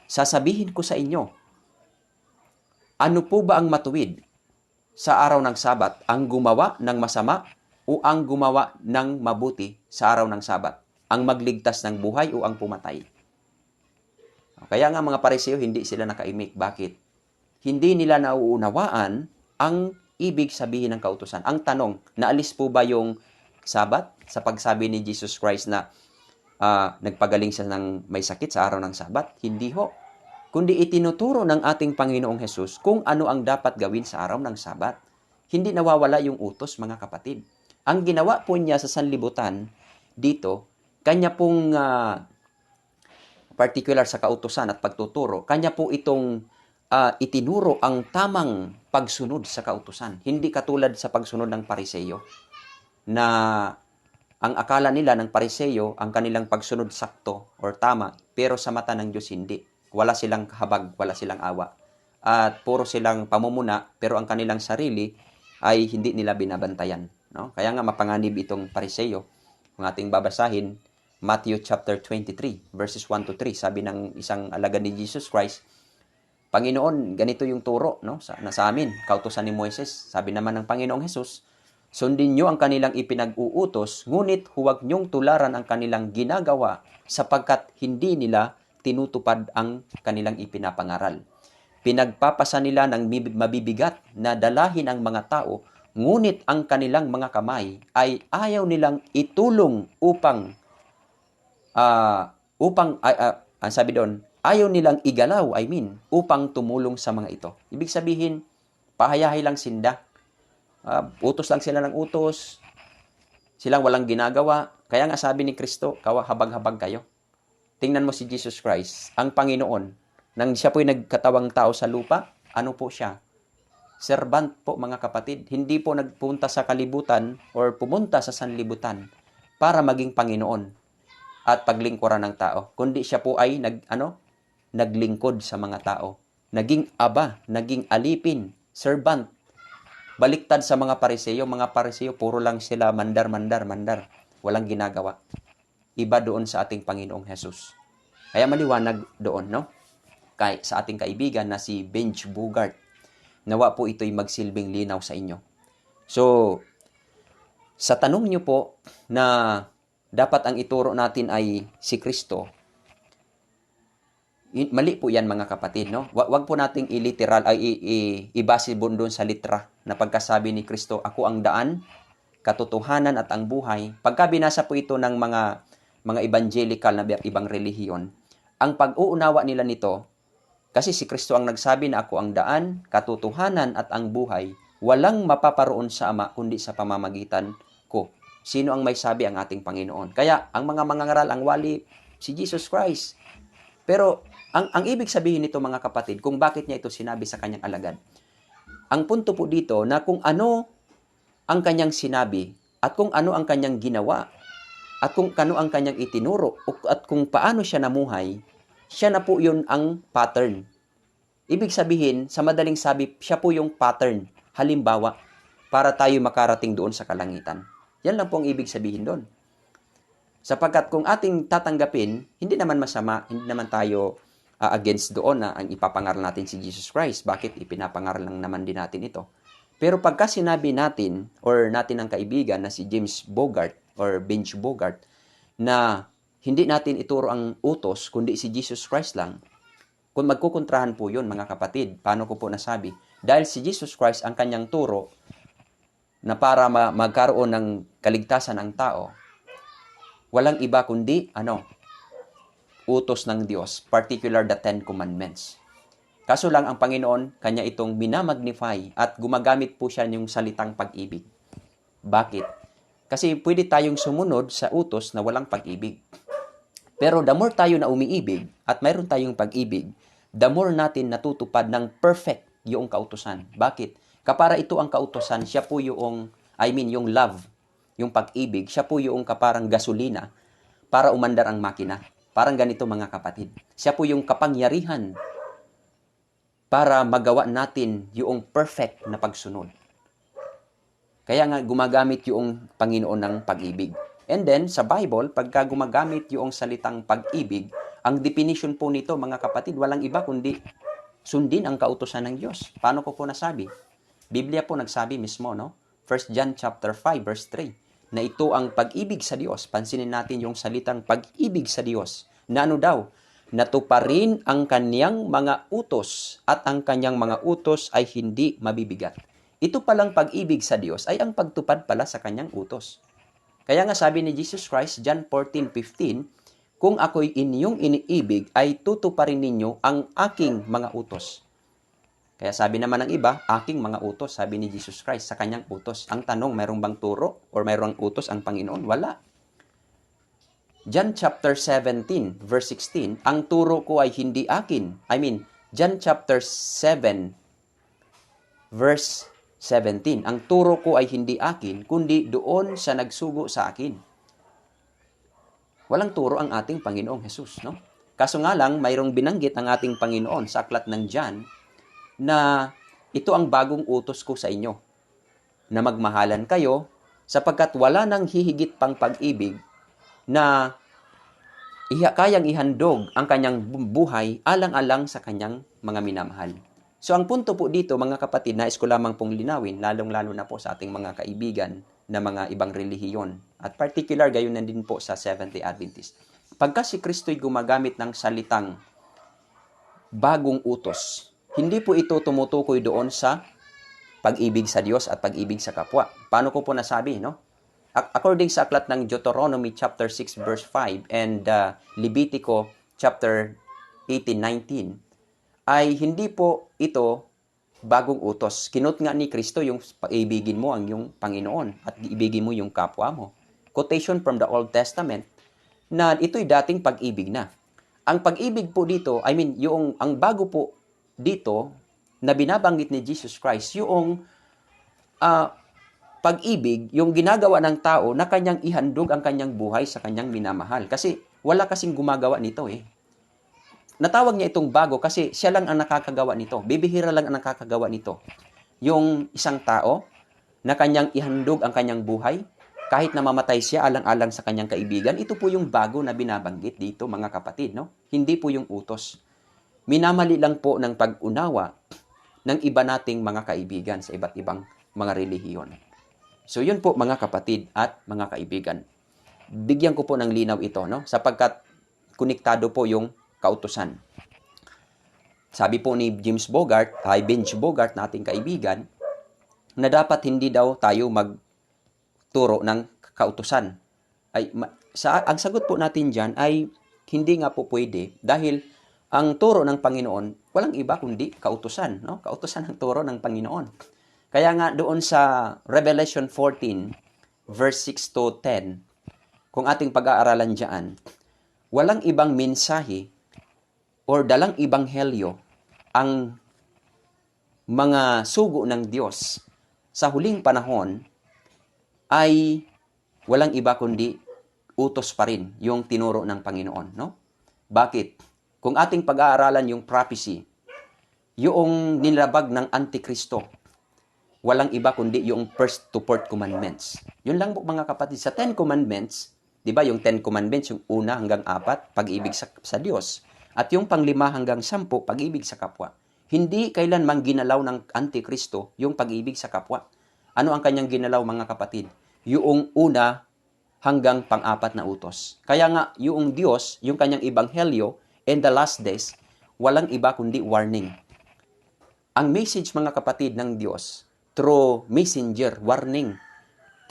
Sasabihin ko sa inyo, ano po ba ang matuwid sa araw ng Sabat? Ang gumawa ng masama o ang gumawa ng mabuti sa araw ng Sabat? Ang magligtas ng buhay o ang pumatay? Kaya nga mga Pariseo, hindi sila nakaimik. Bakit? Hindi nila nauunawaan ang ibig sabihin ng kautusan. Ang tanong, naalis po ba yung Sabat sa pagsabi ni Jesus Christ na nagpagaling siya ng may sakit sa araw ng Sabat? Hindi ho. Kundi itinuturo ng ating Panginoong Hesus kung ano ang dapat gawin sa araw ng Sabat. Hindi nawawala yung utos, mga kapatid. Ang ginawa po niya sa sanlibutan dito, kanya pong particular sa kautusan at pagtuturo, kanya po itong itinuro ang tamang pagsunod sa kautusan. Hindi katulad sa pagsunod ng Pariseo na Ang akala nila ng Pariseo, ang kanilang pagsunod sakto or tama, pero sa mata ng Diyos hindi. Wala silang habag, wala silang awa. At puro silang pamumuna, pero ang kanilang sarili ay hindi nila binabantayan. No? Kaya nga mapanganib itong Pariseo. Kung ating babasahin, Matthew chapter 23, verses 1 to 3, sabi ng isang alagad ni Jesus Christ, Panginoon, ganito yung turo no? sa amin, kautusan ni Moises. Sabi naman ng Panginoong Jesus, sundin nyo ang kanilang ipinag-uutos, ngunit huwag nyong tularan ang kanilang ginagawa sapagkat hindi nila tinutupad ang kanilang ipinapangaral. Pinagpapasa nila ng mabibigat na dalahin ang mga tao, ngunit ang kanilang mga kamay ay ayaw nilang itulong sabi doon, ayaw nilang igalaw, upang tumulong sa mga ito. Ibig sabihin, pahayahay lang sinda. Utos lang sila ng utos. Silang walang ginagawa. Kaya nga sabi ni Kristo, habag-habag kayo. Tingnan mo si Jesus Christ, ang Panginoon. Nang siya po'y nagkatawang tao sa lupa, ano po siya? Servant po mga kapatid. Hindi po nagpunta sa kalibutan or pumunta sa sanlibutan para maging Panginoon at paglingkuran ng tao. Kundi siya po ay naglingkod sa mga tao. Naging aba, naging alipin, servant. Baliktad sa mga Pariseo. Mga Pariseo, puro lang sila mandar. Walang ginagawa. Iba doon sa ating Panginoong Jesus. Kaya maliwanag doon, no? Sa ating kaibigan na si Benj Bogart. Nawa po ito'y magsilbing linaw sa inyo. So, sa tanong nyo po na dapat ang ituro natin ay si Kristo, mali po yan mga kapatid, no? Wag po nating iliteral ay ibase doon sa litra na pagkasabi ni Kristo, ako ang daan, katotohanan at ang buhay. Pagka binasa po ito ng mga evangelical na ibang relihiyon, ang pag-uunawa nila nito, kasi si Kristo ang nagsabi na ako ang daan, katotohanan at ang buhay, walang mapaparoon sa Ama kundi sa pamamagitan ko. Sino ang may sabi? Ang ating Panginoon. Kaya ang mga mangangaral, ang wali, si Jesus Christ. Pero ang ibig sabihin nito mga kapatid, kung bakit niya ito sinabi sa kanyang alagad, ang punto po dito na kung ano ang kanyang sinabi at kung ano ang kanyang ginawa at kung ano ang kanyang itinuro at kung paano siya namuhay, siya na po yun ang pattern. Ibig sabihin, sa madaling sabi, siya po yung pattern, halimbawa, para tayo makarating doon sa kalangitan. Yan lang po ang ibig sabihin doon. Sapagkat kung ating tatanggapin, hindi naman masama, hindi naman tayo against doon na ang ipapangaral natin si Jesus Christ. Bakit? Ipinapangaral lang naman din natin ito. Pero pagka sinabi natin, or natin ang kaibigan na si James Bogart, or Benj Bogart, na hindi natin ituro ang utos, kundi si Jesus Christ lang, kung magkukontrahan po yun, mga kapatid, paano ko po nasabi? Dahil si Jesus Christ ang kanyang turo na para magkaroon ng kaligtasan ang tao, walang iba kundi, utos ng Diyos, particular the Ten Commandments. Kaso lang ang Panginoon, kanya itong minamagnify at gumagamit po siya ng salitang pag-ibig. Bakit? Kasi pwede tayong sumunod sa utos na walang pag-ibig. Pero the more tayo na umiibig at mayroon tayong pag-ibig, the more natin natutupad ng perfect yung kautusan. Bakit? Kapara ito ang kautusan, siya po yung love, yung pag-ibig, siya po yung kaparang gasolina para umandar ang makina. Parang ganito mga kapatid. Siya po yung kapangyarihan para magawa natin yung perfect na pagsunod. Kaya nga gumagamit yung Panginoon ng pag-ibig. And then, sa Bible, pagka gumagamit yung salitang pag-ibig, ang definition po nito, mga kapatid, walang iba kundi sundin ang kautusan ng Diyos. Paano ko po nasabi? Biblia po nagsabi mismo, no? 1 John chapter 5, verse 3, na ito ang pag-ibig sa Diyos. Pansinin natin yung salitang pag-ibig sa Diyos. Na ano daw? Natuparin ang kanyang mga utos at ang kanyang mga utos ay hindi mabibigat. Ito palang pag-ibig sa Diyos ay ang pagtupad pala sa kanyang utos. Kaya nga sabi ni Jesus Christ, John 14:15, kung ako'y inyong iniibig, ay tutuparin ninyo ang aking mga utos. Kaya sabi naman ng iba, aking mga utos, sabi ni Jesus Christ sa kanyang utos. Ang tanong, mayroong bang turo or mayroong utos ang Panginoon? Wala. John chapter 17, verse 16, ang turo ko ay hindi akin. John chapter 7, verse 17, ang turo ko ay hindi akin, kundi doon sa nagsugo sa akin. Walang turo ang ating Panginoong Jesus, no? Kaso nga lang, mayroong binanggit ang ating Panginoon sa aklat ng John na ito ang bagong utos ko sa inyo, na magmahalan kayo sapagkat wala nang hihigit pang pag-ibig na kayang ihandog ang kanyang buhay alang-alang sa kanyang mga minamahal. So ang punto po dito mga kapatid, nais ko lamang pong linawin, lalong-lalo na po sa ating mga kaibigan na mga ibang relihiyon at particular gayon na din po sa Seventh-day Adventist. Pagka si Kristo'y gumagamit ng salitang bagong utos, hindi po ito tumutukoy doon sa pag-ibig sa Diyos at pag-ibig sa kapwa. Paano ko po nasabi, no? According sa aklat ng Deuteronomy chapter 6 verse 5 and Levitico chapter 18:19 ay hindi po ito bagong utos. Kinut nga ni Kristo yung paibigin mo ang iyong Panginoon at ibigin mo yung kapwa mo. Quotation from the Old Testament na ito'y dating pag-ibig na. Ang pag-ibig po dito, ang bago po dito na binabanggit ni Jesus Christ, yung pag-ibig, yung ginagawa ng tao na kanyang ihandog ang kanyang buhay sa kanyang minamahal. Kasi wala kasing gumagawa nito eh. Natawag niya itong bago kasi siya lang ang nakakagawa nito. Bibihira lang ang nakakagawa nito. Yung isang tao na kanyang ihandog ang kanyang buhay, kahit na mamatay siya alang-alang sa kanyang kaibigan, ito po yung bago na binabanggit dito mga kapatid, no? Hindi po yung utos. Minamali lang po ng pag-unawa ng iba nating mga kaibigan sa iba't ibang mga relihiyon. So yun po mga kapatid at mga kaibigan. Bigyan ko po ng linaw ito, no? Sapagkat konektado po yung kautusan. Sabi po ni Benj Bogart na ating kaibigan, na dapat hindi daw tayo magturo ng kautusan. Ang sagot po natin dyan ay hindi nga po pwede dahil ang turo ng Panginoon, walang iba kundi kautusan. No? Kautusan ang turo ng Panginoon. Kaya nga doon sa Revelation 14, verse 6 to 10, kung ating pag-aaralan dyan, walang ibang mensahe or dalang ibanghelyo ang mga sugo ng Diyos sa huling panahon ay walang iba kundi utos pa rin yung tinuro ng Panginoon. No? Bakit? Kung ating pag-aaralan yung prophecy, yung nilabag ng Antikristo, walang iba kundi yung first to fourth commandments. Yun lang po mga kapatid. Sa 10 commandments, di ba yung 10 commandments, yung 1 hanggang 4, pag-ibig sa Diyos. At yung pang-5 hanggang 10, pag-ibig sa kapwa. Hindi kailanman ginalaw ng Antikristo yung pag-ibig sa kapwa. Ano ang kanyang ginalaw mga kapatid? Yung 1 hanggang pang-4 na utos. Kaya nga, yung Diyos, yung kanyang ebanghelyo, in the last days, walang iba kundi warning. Ang message mga kapatid ng Diyos, through messenger, warning.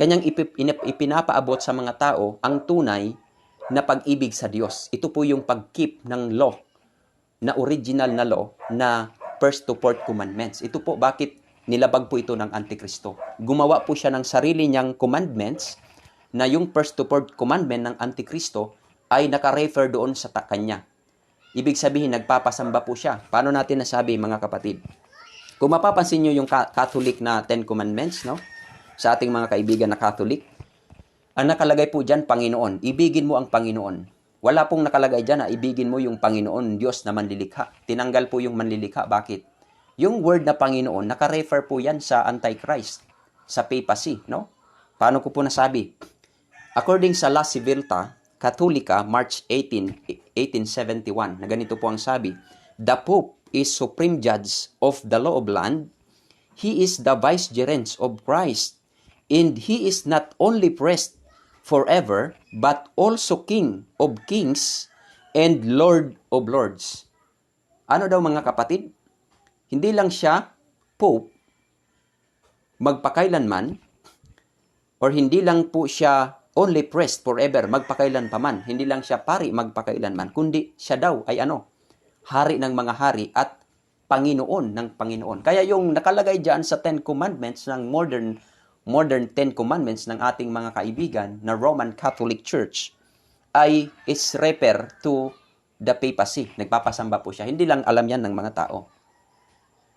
Kanyang ipinapaabot sa mga tao ang tunay na pag-ibig sa Diyos. Ito po yung pag-keep ng law, na original na law, na first to fourth commandments. Ito po bakit nilabag po ito ng Antikristo. Gumawa po siya ng sarili niyang commandments na yung first to fourth commandment ng Antikristo ay naka-refer doon sa kanya. Ibig sabihin, nagpapasamba po siya. Paano natin nasabi mga kapatid? Kung mapapansin nyo yung Catholic na 10 Commandments, no? Sa ating mga kaibigan na Catholic, ang nakalagay po dyan, Panginoon. Ibigin mo ang Panginoon. Wala pong nakalagay dyan na ibigin mo yung Panginoon, Diyos na manlilikha. Tinanggal po yung manlilikha. Bakit? Yung word na Panginoon, naka-refer po yan sa Antichrist, sa papacy, no? Paano ko po nasabi? According sa La Civiltà Catholica, March 18, 1871, na ganito po ang sabi, the Pope is supreme judge of the law of land. He is the vicegerent of Christ, and he is not only priest forever, but also King of kings and Lord of lords. Ano daw mga kapatid? Hindi lang siya Pope magpakailanman, or hindi lang po siya only priest forever, magpakailan pa man. Hindi lang siya pari magpakailanman, kundi siya daw ay hari ng mga hari at Panginoon ng Panginoon. Kaya yung nakalagay dyan sa 10 Commandments ng modern 10 Commandments ng ating mga kaibigan na Roman Catholic Church ay is refer to the papacy. Nagpapasamba po siya. Hindi lang alam yan ng mga tao.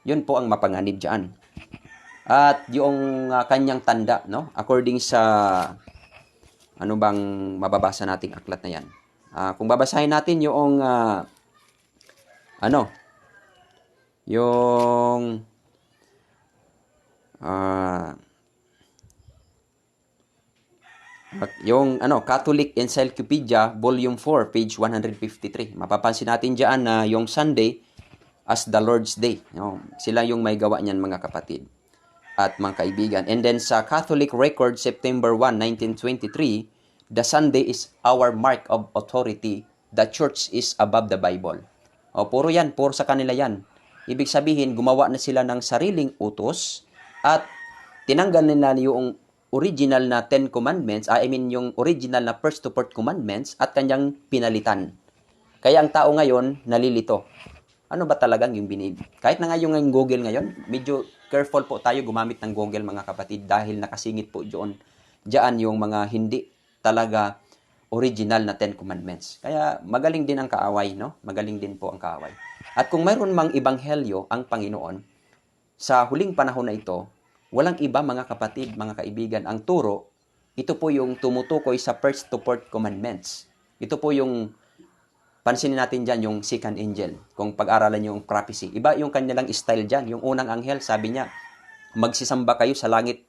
Yun po ang mapanganib dyan. At yung kanyang tanda, no? According sa Ano bang mababasa nating aklat na yan? Kung babasahin natin yung yung Catholic Encyclopedia Volume 4 page 153. Mapapansin natin diyan na yung Sunday as the Lord's Day. Sila yung may gawa niyan, mga kapatid at mga kaibigan. And then sa Catholic Record September 1, 1923, the Sunday is our mark of authority. The church is above the Bible. Puro yan, puro sa kanila yan. Ibig sabihin, gumawa na sila ng sariling utos at tinanggal nila yung original na 10 commandments, yung original na first to fourth commandments at kanyang pinalitan. Kaya ang tao ngayon nalilito. Ano ba talagang yung binib? Kahit na nga yung Google ngayon, medyo careful po tayo gumamit ng Google, mga kapatid, dahil nakasingit po diyan yung mga hindi talaga original na 10 commandments. Kaya magaling din ang kaaway, no? Magaling din po ang kaaway. At kung mayroon mang ibanghelyo ang Panginoon, sa huling panahon na ito, walang iba, mga kapatid, mga kaibigan, ang turo, ito po yung tumutukoy sa first to fourth commandments. Ito po yung, pansinin natin dyan, yung second angel. Kung pag-aralan yung prophecy, iba yung kanilang style dyan. Yung unang anghel, sabi niya, magsisamba kayo sa langit.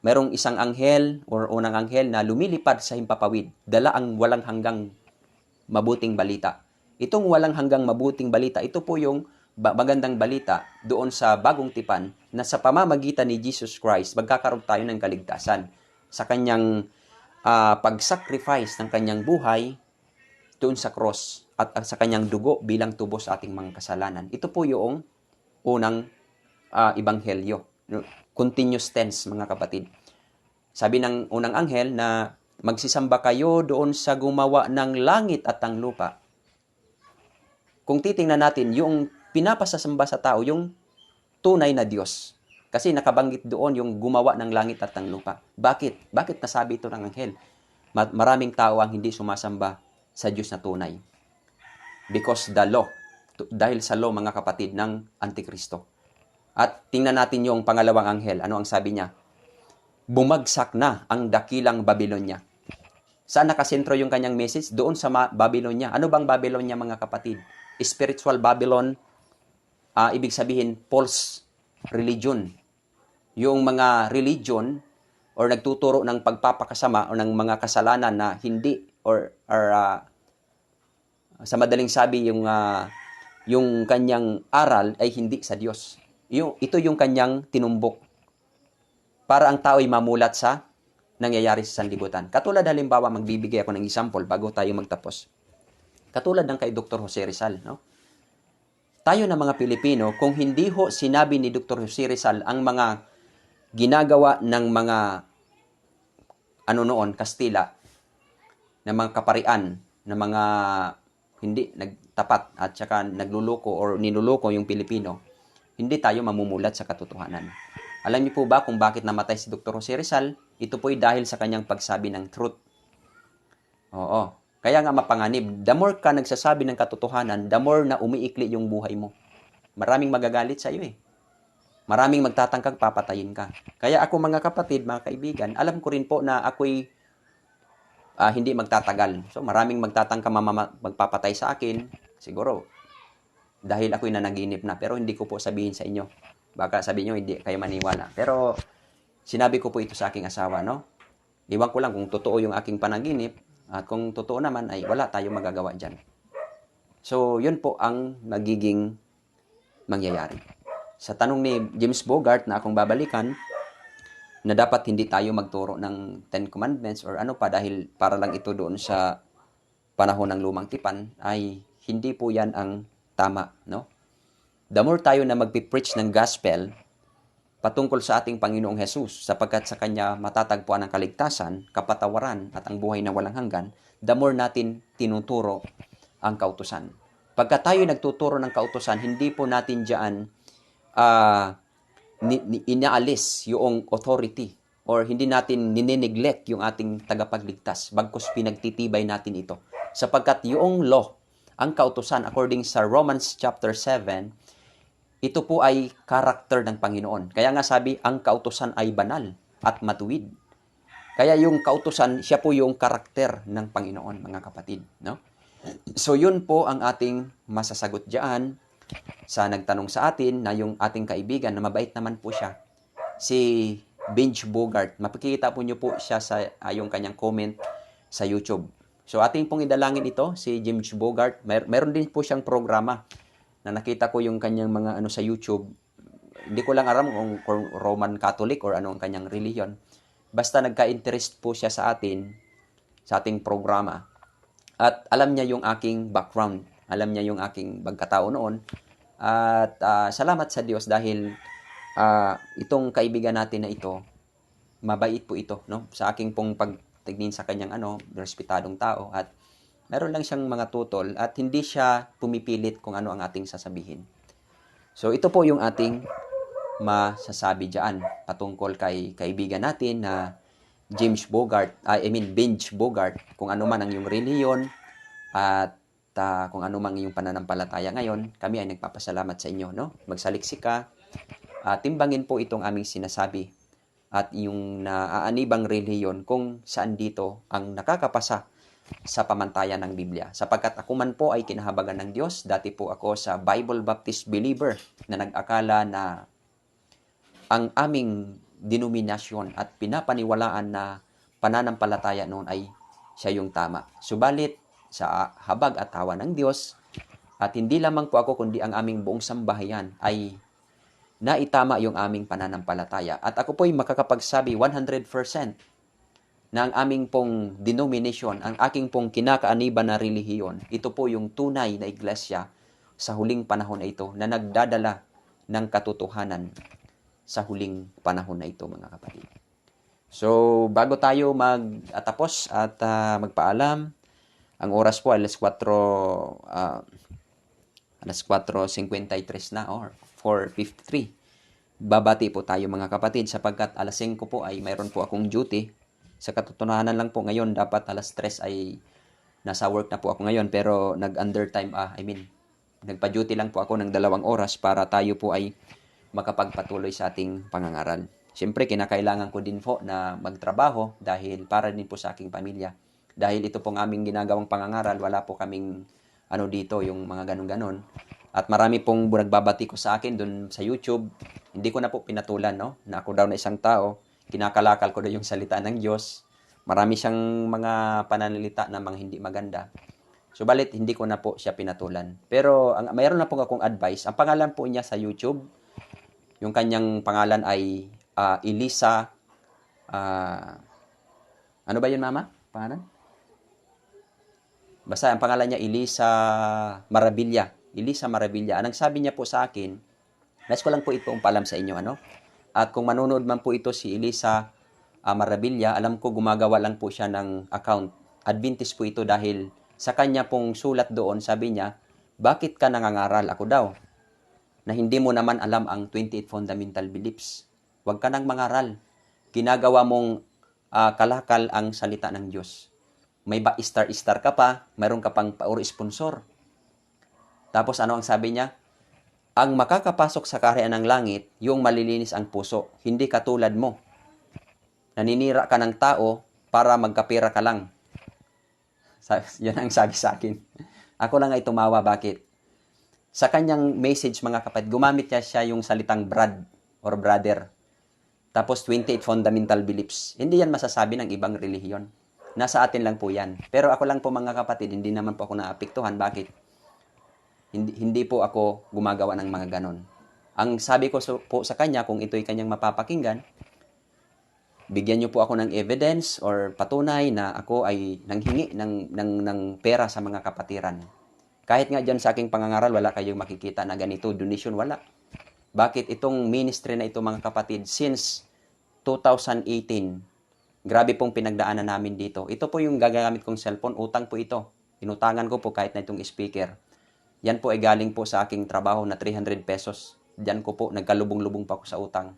Merong isang anghel or unang anghel na lumilipad sa himpapawid, dala ang walang hanggang mabuting balita. Itong walang hanggang mabuting balita, ito po yung magandang balita doon sa bagong tipan na sa pamamagitan ni Jesus Christ, magkakaroon tayo ng kaligtasan sa kanyang pag-sacrifice ng kanyang buhay doon sa cross at sa kanyang dugo bilang tubos sa ating mga kasalanan. Ito po yung unang ebanghelyo. Continuous tense, mga kapatid. Sabi ng unang anghel na magsisamba kayo doon sa gumawa ng langit at ang lupa. Kung titingnan natin, yung pinapasasamba sa tao, yung tunay na Diyos. Kasi nakabanggit doon yung gumawa ng langit at ang lupa. Bakit? Bakit nasabi ito ng anghel? Maraming tao ang hindi sumasamba sa Diyos na tunay. Because the law. Dahil sa law, mga kapatid, ng Antikristo. At tingnan natin yung pangalawang anghel. Ano ang sabi niya? Bumagsak na ang dakilang Babylonia. Saan nakasentro yung kanyang message? Doon sa Babylonia. Ano bang Babylonia, mga kapatid? Spiritual Babylon. Ibig sabihin, false religion. Yung mga religion or nagtuturo ng pagpapakasama o ng mga kasalanan na hindi or sa madaling sabi, yung kanyang aral ay hindi sa Diyos. Ito yung kanyang tinumbok para ang tao ay mamulat sa nangyayari sa sanlibutan. Katulad, halimbawa, magbibigay ako ng example bago tayo magtapos. Katulad ng kay Dr. Jose Rizal, no? Tayo na mga Pilipino, kung hindi ho sinabi ni Dr. Jose Rizal ang mga ginagawa ng mga Kastila, na mga kaparian, na mga hindi nagtapat at saka nagluloko or ninuloko yung Pilipino, hindi tayo mamumulat sa katotohanan. Alam niyo po ba kung bakit namatay si Dr. Jose Rizal? Ito po'y dahil sa kanyang pagsabi ng truth. Oo. Kaya nga mapanganib. The more ka nagsasabi ng katotohanan, the more na umiikli yung buhay mo. Maraming magagalit sa iyo eh. Maraming magtatangkang papatayin ka. Kaya ako, mga kapatid, mga kaibigan, alam ko rin po na ako'y hindi magtatagal. So maraming magtatangka magpapatay sa akin. Siguro, dahil ako'y nanaginip na. Pero hindi ko po sabihin sa inyo. Baka sabihin nyo, hindi kayo maniwala. Pero sinabi ko po ito sa aking asawa, no? Iwan ko lang kung totoo yung aking panaginip. At kung totoo naman, ay wala tayong magagawa dyan. So, yun po ang magiging mangyayari. Sa tanong ni James Bogart na akong babalikan, na dapat hindi tayo magturo ng 10 Commandments or ano pa dahil para lang ito doon sa panahon ng lumang tipan, ay hindi po yan ang tama, no? The more tayo na magpipreach ng gospel patungkol sa ating Panginoong Jesus, sapagkat sa Kanya matatagpuan ang kaligtasan, kapatawaran, at ang buhay na walang hanggan, the more natin tinuturo ang kautusan. Pagka tayo nagtuturo ng kautusan, hindi po natin dyan inaalis yung authority or hindi natin ninineglect yung ating tagapagligtas, bagkus pinagtitibay natin ito. Sapagkat yung law, ang kautusan, according sa Romans chapter 7, ito po ay karakter ng Panginoon. Kaya nga sabi, ang kautusan ay banal at matuwid. Kaya yung kautusan, siya po yung karakter ng Panginoon, mga kapatid, no? So yun po ang ating masasagot diyan sa nagtanong sa atin na yung ating kaibigan na mabait naman po siya. Si Benj Bogart. Mapikita po niyo po siya sa yung kanyang comment sa YouTube. So ating pong idalangin ito, si James Bogart. Meron din po siyang programa na nakita ko yung kanyang mga ano sa YouTube. Hindi ko lang alam kung Roman Catholic or ano ang kanyang religion. Basta nagka-interest po siya sa atin, sa ating programa. At alam niya yung aking background. Alam niya yung aking pagkatao noon. At salamat sa Diyos dahil itong kaibigan natin na ito, mabait po ito, no? Sa aking pong pagtingin sa kanyang respetadong tao at meron lang siyang mga tutol at hindi siya pumipilit kung ano ang ating sasabihin. So ito po yung ating masasabi diyan patungkol kay kaibigan natin na James Bogart, Benj Bogart, kung ano man ang iyong reliyon at kung ano man iyong pananampalataya ngayon, kami ay nagpapasalamat sa inyo, no? Magsaliksik ka, timbangin po itong aming sinasabi at yung naaanibang reliyon kung saan dito ang nakakapasa sa pamantayan ng Biblia. Sapagkat ako man po ay kinahabagan ng Diyos, dati po ako sa Bible Baptist believer na nag-akala na ang aming denominasyon at pinapaniwalaan na pananampalataya noon ay siya yung tama. Subalit, sa habag at tawa ng Diyos, at hindi lamang po ako kundi ang aming buong sambahayan ay naitama yung aming pananampalataya. At ako po'y makakapagsabi 100% na ang aming pong denomination, ang aking pong kinakaaniban na relihiyon, ito po yung tunay na iglesia sa huling panahon na ito na nagdadala ng katotohanan sa huling panahon na ito, mga kapatid. So, bago tayo magtapos at magpaalam, ang oras po alas 4:53 na or 4:53. Babati po tayo, mga kapatid, sapagkat alas 5 po ay mayroon po akong duty. Sa katotohanan lang po ngayon, dapat alas 3 ay nasa work na po ako ngayon, pero nag-undertime, nagpa-duty lang po ako ng 2 oras para tayo po ay makapagpatuloy sa ating pangangaral. Siyempre, kinakailangan ko din po na magtrabaho dahil para din po sa aking pamilya. Dahil ito pong aming ginagawang pangangaral, wala po kaming dito, yung mga ganun-ganon. At marami pong nagbabati ko sa akin dun sa YouTube. Hindi ko na po pinatulan, no? Na ako daw na isang tao, kinakalakal ko na yung salita ng Diyos. Marami siyang mga pananalita na mga hindi maganda. Subalit, hindi ko na po siya pinatulan. Pero mayroon na po akong advice. Ang pangalan po niya sa YouTube, yung kanyang pangalan ay Elisa, ano ba yun, mama? Pangalan? Basta ang pangalan niya Elisa Maravilla. Elisa Maravilla. Anong sabi niya po sa akin, nais ko lang po itong paalam sa inyo, At kung manonood man po ito si Elisa Maravilla, alam ko gumagawa lang po siya ng account. Adventist po ito dahil sa kanya pong sulat doon, sabi niya, bakit ka nangangaral? Ako daw, na hindi mo naman alam ang 28 fundamental beliefs. Huwag ka nang mangaral. Ginagawa mong kalakal ang salita ng Diyos. May ba star ka pa, mayroon ka pang pauri-sponsor. Tapos ano ang sabi niya? Ang makakapasok sa kaharian ng langit, yung malilinis ang puso, hindi katulad mo. Naninira ka ng tao para magkapira ka lang. Yan ang sabi sa akin. Ako lang ay tumawa, bakit? Sa kanyang message, mga kapatid, gumamit siya yung salitang brad or brother. Tapos 28 fundamental beliefs. Hindi yan masasabi ng ibang relihiyon. Nasa atin lang po yan. Pero ako lang po, mga kapatid, hindi naman po ako naapektuhan. Bakit? Hindi po ako gumagawa ng mga ganon. Ang sabi ko po sa kanya, kung ito'y kanyang mapapakinggan, bigyan niyo po ako ng evidence or patunay na ako ay nanghingi ng pera sa mga kapatiran. Kahit nga dyan sa aking pangangaral, wala kayong makikita na ganito, donation, wala. Bakit itong ministry na ito, mga kapatid, since 2018, grabe pong pinagdaanan namin dito. Ito po yung gagamit kong cellphone, utang po ito. Inutangan ko po kahit na itong speaker. Yan po ay galing po sa aking trabaho na 300 pesos. Diyan ko po, nagkalubong-lubong pa ako sa utang.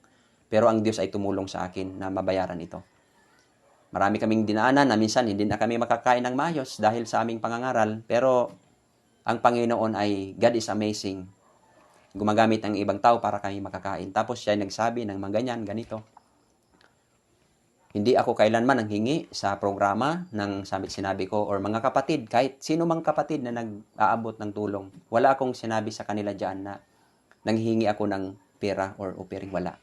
Pero ang Diyos ay tumulong sa akin na mabayaran ito. Marami kaming dinaanan na minsan hindi na kami makakain ng maayos dahil sa aming pangangaral. Pero ang Panginoon ay, God is amazing. Gumagamit ng ibang tao para kami makakain. Tapos siya nagsabi ng mga ganyan, ganito. Hindi ako kailanman nanghingi sa programa ng sinabi ko or mga kapatid, kahit sino mang kapatid na nag-aabot ng tulong. Wala akong sinabi sa kanila diyan na nanghihingi ako ng pera or offering, wala.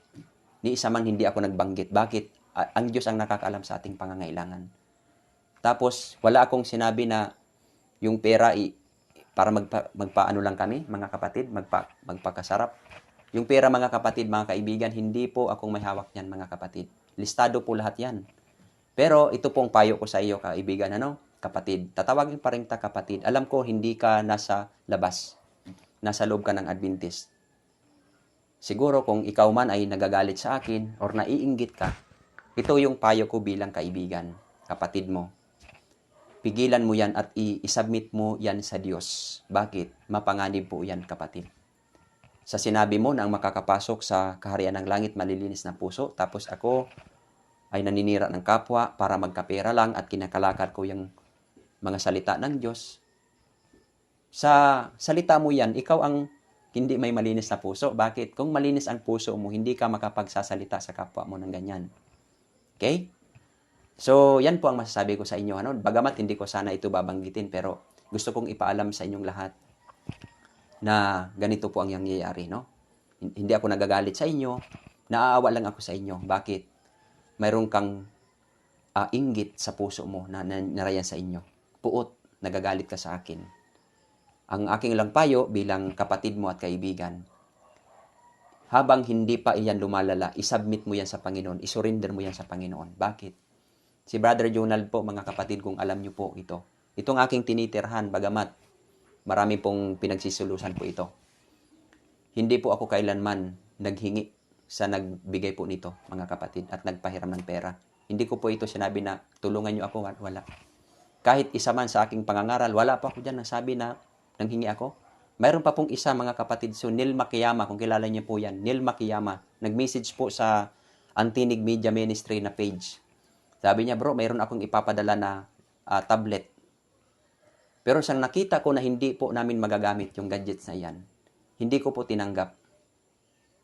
Ni isa man hindi ako nagbanggit. Bakit? Ang Diyos ang nakakaalam sa ating pangangailangan. Tapos, wala akong sinabi na yung pera para magpaano lang kami, mga kapatid, magpakasarap. Yung pera, mga kapatid, mga kaibigan, hindi po akong may hawak niyan, mga kapatid. Listado po lahat yan. Pero ito pong payo ko sa iyo, kaibigan, kapatid. Tatawagin pa rin ta kapatid. Alam ko, hindi ka nasa labas. Nasa loob ka ng Adventist. Siguro kung ikaw man ay nagagalit sa akin or naiinggit ka, ito yung payo ko bilang kaibigan, kapatid mo. Pigilan mo yan at i-submit mo yan sa Diyos. Bakit? Mapanganib po yan, kapatid. Sa sinabi mo na ang makakapasok sa kaharian ng langit malilinis na puso, tapos ako ay naninira ng kapwa para magkapera lang at kinakalakad ko yung mga salita ng Diyos. Sa salita mo yan, ikaw ang hindi may malinis na puso. Bakit? Kung malinis ang puso mo, hindi ka makapagsasalita sa kapwa mo ng ganyan. Okay? So, yan po ang masasabi ko sa inyo. Bagamat hindi ko sana ito babanggitin, pero gusto kong ipaalam sa inyong lahat na ganito po ang nangyayari, no? Hindi ako nagagalit sa inyo, naaawa lang ako sa inyo. Bakit? Mayroon kang inggit sa puso mo na narayan sa inyo. Puot, nagagalit ka sa akin. Ang aking lang payo bilang kapatid mo at kaibigan, habang hindi pa iyan lumalala, isubmit mo yan sa Panginoon, isurrender mo yan sa Panginoon. Bakit? Si Brother Jonald po, mga kapatid, kung alam nyo po ito, itong aking tinitirhan, bagamat marami pong pinagsisulusan po ito. Hindi po ako kailanman naghingi sa nagbigay po nito, mga kapatid, at nagpahiram ng pera. Hindi ko po ito sinabi na tulungan nyo ako, wala. Kahit isa man sa aking pangangaral, wala pa ako dyan nasabi na nanghingi ako. Mayroon pa pong isa, mga kapatid, so Neil Makiyama, kung kilala niyo po yan, Neil Makiyama, nag-message po sa Antinig Media Ministry na page. Sabi niya, bro, mayroon akong ipapadala na tablet. Pero sang nakita ko na hindi po namin magagamit yung gadgets na yan, hindi ko po tinanggap,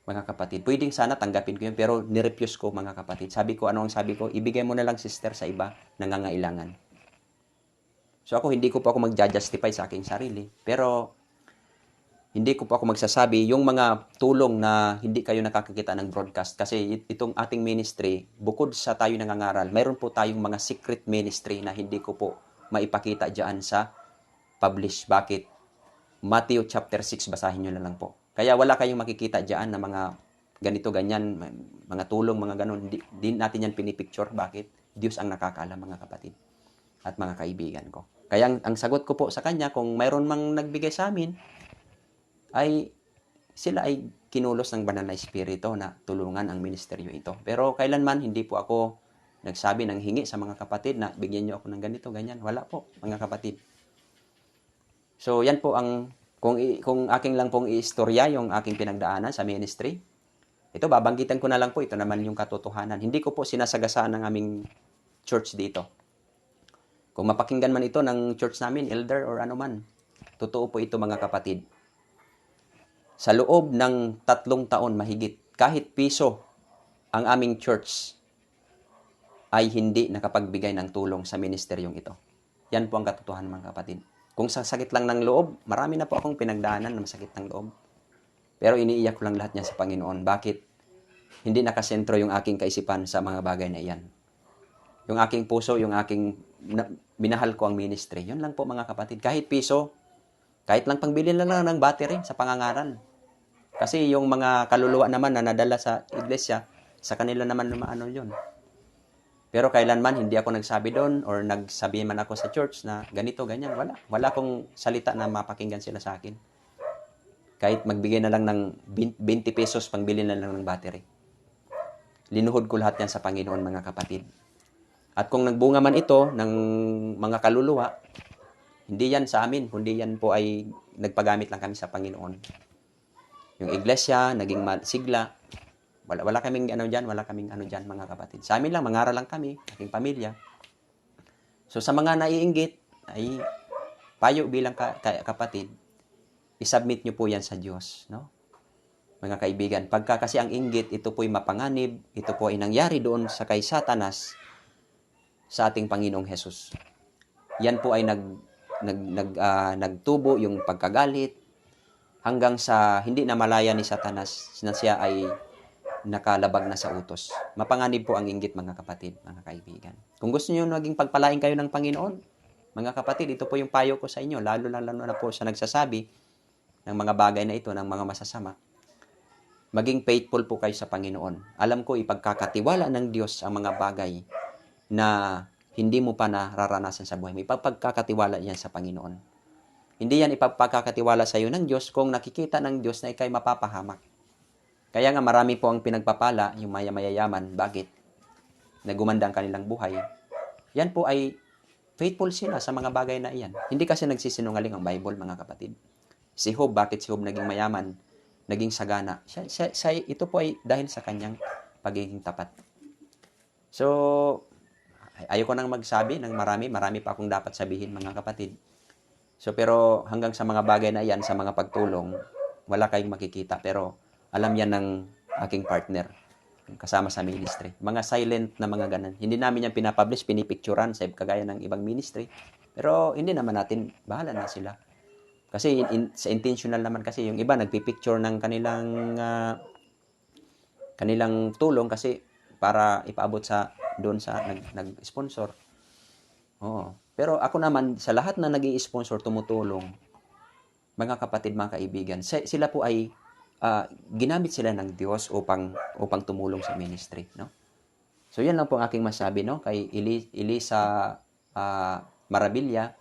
mga kapatid. Pwedeng sana tanggapin ko yun, pero nirefuse ko, mga kapatid. Sabi ko, ano ang sabi ko? Ibigay mo na lang, sister, sa iba nangangailangan. So ako, hindi ko po ako mag-justify sa aking sarili. Pero hindi ko po ako magsasabi yung mga tulong na hindi kayo nakakakita ng broadcast. Kasi itong ating ministry, bukod sa tayo nangangaral, mayroon po tayong mga secret ministry na hindi ko po maipakita dyan sa publish. Bakit? Matthew chapter 6, basahin nyo na lang po. Kaya wala kayong makikita dyan na mga ganito, ganyan, mga tulong, mga ganon. Di natin yan pinipicture. Bakit? Diyos ang nakakaalam, mga kapatid at mga kaibigan ko. Kaya ang sagot ko po sa kanya, kung mayroon mang nagbigay sa amin, ay sila ay kinulos ng banal na espiritu na tulungan ang ministeryo ito. Pero kailanman hindi po ako nagsabi ng hingi sa mga kapatid na bigyan niyo ako ng ganito, ganyan. Wala po, mga kapatid. So yan po ang kung aking lang pong iistorya yung aking pinagdaanan sa ministry. Ito, babanggitan ko na lang po, ito naman yung katotohanan. Hindi ko po sinasagasaan ng aming church dito. Kung mapakinggan man ito ng church namin, elder or ano man, totoo po ito, mga kapatid. Sa loob ng 3 taon mahigit, kahit piso ang aming church ay hindi nakapagbigay ng tulong sa ministeryong ito. Yan po ang katotohanan, mga kapatid. Kung sa sakit lang ng loob, marami na po akong pinagdaanan na masakit ng loob. Pero iniiyak ko lang lahat niya sa Panginoon. Bakit? Hindi nakasentro yung aking kaisipan sa mga bagay na iyan. Yung aking puso, yung aking minahal ko ang ministry. Yun lang po, mga kapatid. Kahit piso, kahit lang pangbili lang ng battery sa pangangaral. Kasi yung mga kaluluwa naman na nadala sa iglesia, sa kanila naman ano yun. Pero kailanman hindi ako nagsabi doon or nagsabi man ako sa church na ganito, ganyan. Wala. Wala akong salita na mapakinggan sila sa akin. Kahit magbigay na lang ng 20 pesos, pangbili na lang ng battery. Linuhod ko lahat yan sa Panginoon, mga kapatid. At kung nagbunga man ito ng mga kaluluwa, hindi yan sa amin, kundi yan po ay nagpagamit lang kami sa Panginoon. Yung iglesia, naging sigla. Wala kaming wala kaming dyan, mga kapatid. Sa amin lang, mangaral lang kami, aking pamilya. So sa mga naiinggit, ay payo bilang kapatid, isubmit nyo po yan sa Diyos, no? mga kaibigan. Pagka kasi ang inggit, ito po'y mapanganib, ito po ay nangyari doon sa kay Satanas sa ating Panginoong Hesus. Yan po ay nagtubo yung pagkagalit hanggang sa hindi na malaya ni Satanas na siya ay nakalabag na sa utos. Mapanganib po ang inggit, mga kapatid, mga kaibigan. Kung gusto niyo naging pagpalain kayo ng Panginoon, mga kapatid, ito po yung payo ko sa inyo, lalo na po sa nagsasabi ng mga bagay na ito, ng mga masasama. Maging faithful po kayo sa Panginoon. Alam ko, ipagkakatiwala ng Diyos ang mga bagay na hindi mo pa nararanasan sa buhay mo. Ipagkakatiwala yan sa Panginoon. Hindi yan ipagkakatiwala sa iyo ng Diyos kung nakikita ng Diyos na ikay mapapahamak. Kaya nga marami po ang pinagpapala, yung mayayaman. Bakit? Na gumanda ang kanilang buhay. Yan po ay faithful sila sa mga bagay na iyan. Hindi kasi nagsisinungaling ang Bible, mga kapatid. Si Job, bakit si Job naging mayaman? Naging sagana? Ito po ay dahil sa kanyang pagiging tapat. So, ayoko nang magsabi ng marami pa akong dapat sabihin, mga kapatid. So, pero hanggang sa mga bagay na iyan, sa mga pagtulong, wala kayong makikita. Pero alam yan ng aking partner kasama sa ministry. Mga silent na mga ganan. Hindi namin yan pinapublish, pinipicturan sa kagaya ng ibang ministry. Pero hindi naman natin, bahala na sila. Kasi sa intentional naman kasi yung iba nagpipicture ng kanilang tulong kasi para ipaabot sa doon sa nag-sponsor. Oo. Pero ako naman, sa lahat na nag-i-sponsor, tumutulong, mga kapatid, mga kaibigan, sila po ay ginamit sila ng Diyos upang tumulong sa ministry, no? So yan lang po ang aking masabi, no, kay Elisa Marabilla.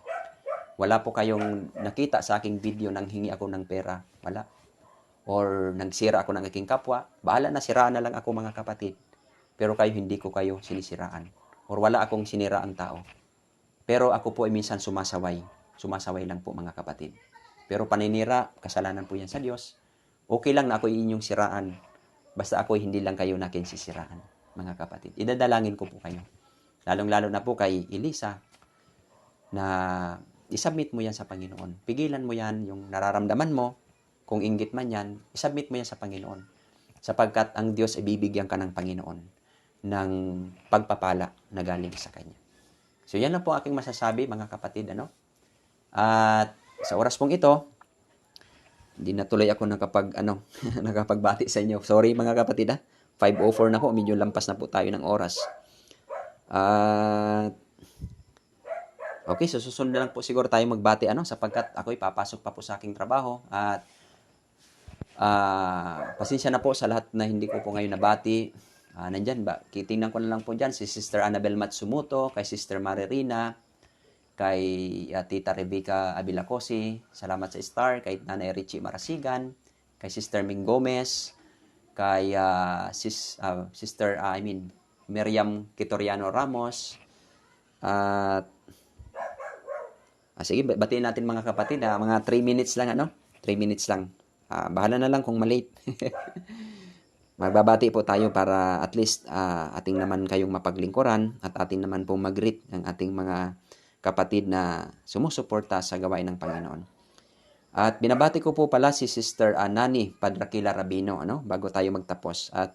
Wala po kayong nakita sa aking video nang hingi ako ng pera, wala, or nagsira ako ng aking kapwa. Bahala na, siraan na lang ako, mga kapatid, pero kayo, hindi ko kayo sinisiraan, or wala akong siniraang tao. Pero ako po ay minsan sumasaway lang po, mga kapatid. Pero paninira, kasalanan po yan sa Diyos. Okay lang na ako inyong siraan. Basta ako hindi lang kayo na kinsisiraan, mga kapatid. Idadalangin ko po kayo. Lalong-lalo na po kay Elisa, na isubmit mo yan sa Panginoon. Pigilan mo yan, yung nararamdaman mo, kung inggit man yan, isubmit mo yan sa Panginoon. Sapagkat ang Diyos ay bibigyan ka ng Panginoon ng pagpapala na galing sa Kanya. So yan lang po aking masasabi, mga kapatid, ano? At sa oras pong ito, hindi na tuloy ako nakapagbati sa inyo. Sorry, mga kapatid, 5:04 na po, medyo lampas na po tayo ng oras. Okay, so susunod na lang po siguro tayo magbati, sapagkat ako papasok pa po sa aking trabaho. At pasensya na po sa lahat na hindi ko po ngayon nabati. Nandyan ba? Kitingnan ko na lang po dyan si Sister Annabel Matsumuto, kay Sister Maririna, kay Tita Rebecca Abilacosi, salamat sa star, kay Nanay Richie Marasigan, kay Sister Ming Gomez, kay Sister Miriam Kitoriano Ramos. At sige, batiin natin, mga kapatid, mga 3 minutes lang, 3 minutes lang. Bahala na lang kung malate. Magbabati po tayo para at least ating naman kayong mapaglingkuran at ating naman po mag-greet ng ating mga kapatid na sumusuporta sa gawain ng Panginoon. At binabati ko po pala si Sister Nani Padrakila Rabino, bago tayo magtapos. At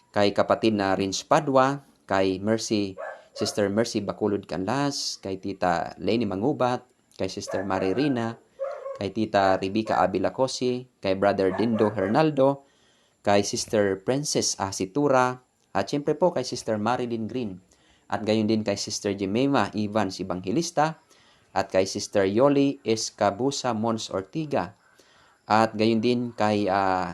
kay kapatid na Rins Padua, kay Sister Mercy Bakulod Canlas, kay Tita Leni Mangubat, kay Sister Maririna, kay Tita Rebecca Abilacosi, kay Brother Dindo Hernaldo, kay Sister Princess Asitura, at syempre po kay Sister Marilyn Green, at gayon din kay Sister Jemima Evans Evangelista, at kay Sister Yoli Escabusa Mons Ortiga, at gayon din kay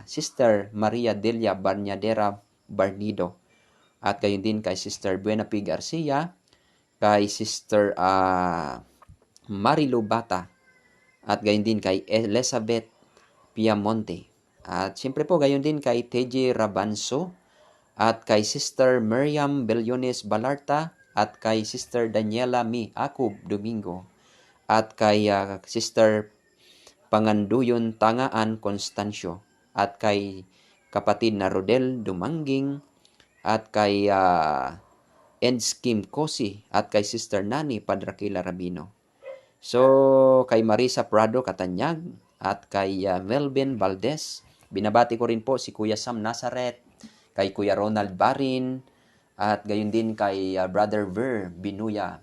Sister Maria Delia Barñadera Barnido, at gayon din kay Sister Buena P. Garcia, kay Sister Marilu Bata, at gayon din kay Elizabeth Piamonte. At siyempre po gayon din kay TJ Rabanso, at kay Sister Miriam Bellones Balarta, at kay Sister Daniela Mi Akub Domingo, at kay Sister Panganduyon Tangaan Constancio, at kay kapatid na Rodel Dumangging, at kay Edskim Kosi, at kay Sister Nani Padrakila Rabino. So, kay Marisa Prado Katanyag, at kay Melvin Valdez, Binabati ko rin po si Kuya Sam Nazareth, kay Kuya Ronald Barin, at gayon din kay Brother Ver Binuya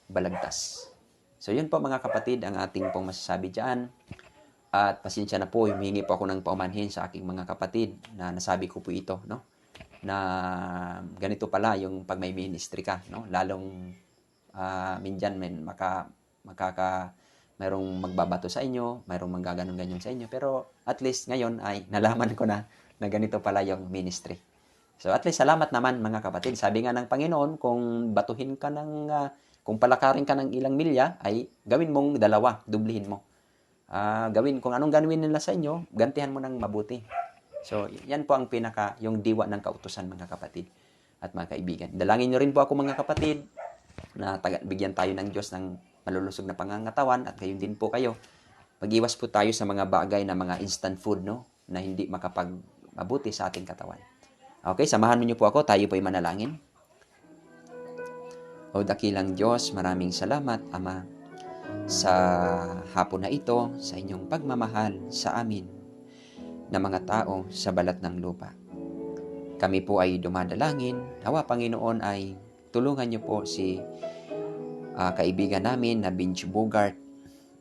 Balagtas. So yun po mga kapatid ang ating pong masasabi dyan. At pasensya na po, humingi po ako ng paumanhin sa aking mga kapatid na nasabi ko po ito, no? Na ganito pala yung pag may ministry ka, no? Lalong minsan mayroong magbabato sa inyo, mayroong manggaganon-ganyan sa inyo, pero at least ngayon ay nalaman ko na ganito pala yung ministry. So at least salamat naman mga kapatid. Sabi nga ng Panginoon, kung batuhin ka kung palakarin ka ng ilang milya, ay gawin mong dalawa, dublihin mo. Kung anong gawin nila sa inyo, gantihan mo ng mabuti. So, yan po ang yung diwa ng kautusan mga kapatid at mga kaibigan. Dalangin nyo rin po ako mga kapatid na bigyan tayo ng Diyos ng malulusog na pangangatawan at gayon din po kayo. Mag-iwas po tayo sa mga bagay na mga instant food, no? Na hindi makapagmabuti sa ating katawan. Okay, samahan niyo po ako. Tayo po ay manalangin. O dakilang Diyos, maraming salamat, Ama, sa hapon na ito, sa inyong pagmamahal sa amin na mga tao sa balat ng lupa. Kami po ay dumadalangin. Nawa, Panginoon, ay tulungan niyo po si kaibigan namin na Binch Bogart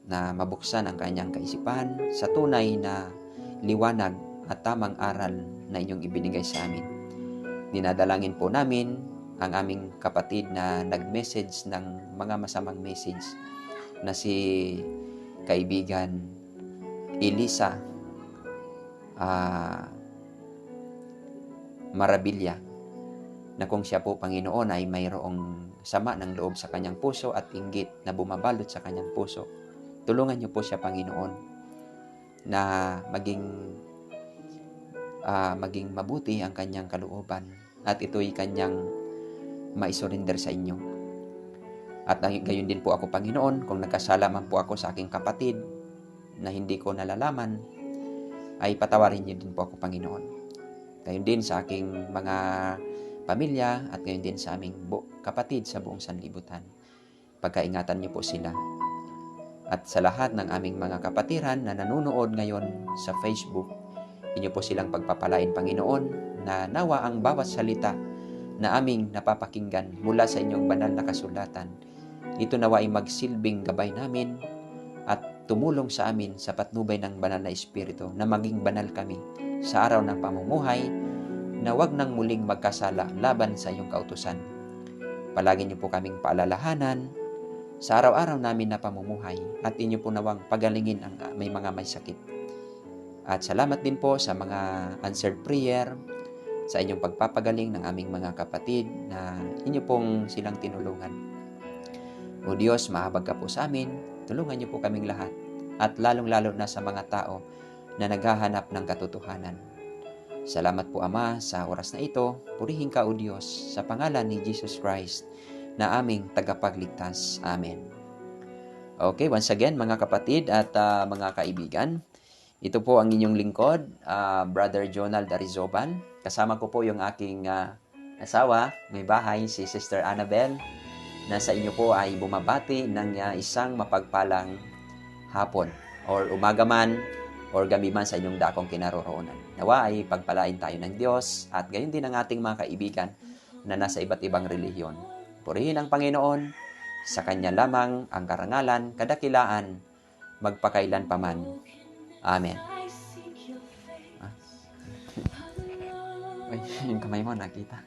na mabuksan ang kanyang kaisipan sa tunay na liwanag at tamang aral na inyong ibinigay sa amin. Dinadalangin po namin ang aming kapatid na nag-message ng mga masamang message na si kaibigan Elisa Marabilla, na kung siya po, Panginoon, ay mayroong sama ng loob sa kanyang puso at inggit na bumabalot sa kanyang puso. Tulungan niyo po siya, Panginoon, na maging mabuti ang kanyang kalooban at ito'y kanyang maisurrender sa inyo. At gayon din po ako, Panginoon, kung nagkasala man po ako sa aking kapatid na hindi ko nalalaman, ay patawarin niyo din po ako, Panginoon. Gayon din sa aking mga pamilya at gayon din sa aming kapatid sa buong sanlibutan. Pagkaingatan niyo po sila. At sa lahat ng aming mga kapatiran na nanonood ngayon sa Facebook, inyo po silang pagpapalain, Panginoon, na nawa ang bawat salita na aming napapakinggan mula sa inyong banal na kasulatan, ito nawa ay magsilbing gabay namin at tumulong sa amin sa patnubay ng banal na Espiritu na maging banal kami sa araw ng pamumuhay, na wag nang muling magkasala laban sa iyong kautusan. Palagi niyo po kaming paalalahanan sa araw-araw namin na pamumuhay at inyo po nawang pagalingin ang may sakit. At salamat din po sa mga answered prayer, sa inyong pagpapagaling ng aming mga kapatid na inyo pong silang tinulungan. O Diyos, mahabag ka po sa amin, tulungan niyo po kaming lahat at lalong-lalo na sa mga tao na naghahanap ng katotohanan. Salamat po, Ama, sa oras na ito. Purihin ka, O Diyos, sa pangalan ni Jesus Christ na aming tagapagligtas. Amen. Okay, once again mga kapatid at mga kaibigan, ito po ang inyong lingkod, Brother Jonald Arizoban. Kasama ko po yung aking asawa, may bahay, si Sister Annabel, na sa inyo po ay bumabati ng isang mapagpalang hapon or umaga man or gabi man sa inyong dakong kinaroroonan. Nawa ay pagpalain tayo ng Diyos at gayon din ang ating mga kaibigan na nasa iba't ibang relihiyon. Purihin ang Panginoon, sa Kanya lamang ang karangalan, kadakilaan, magpakailan paman. Amen. Ay, yung kamay mo nakita.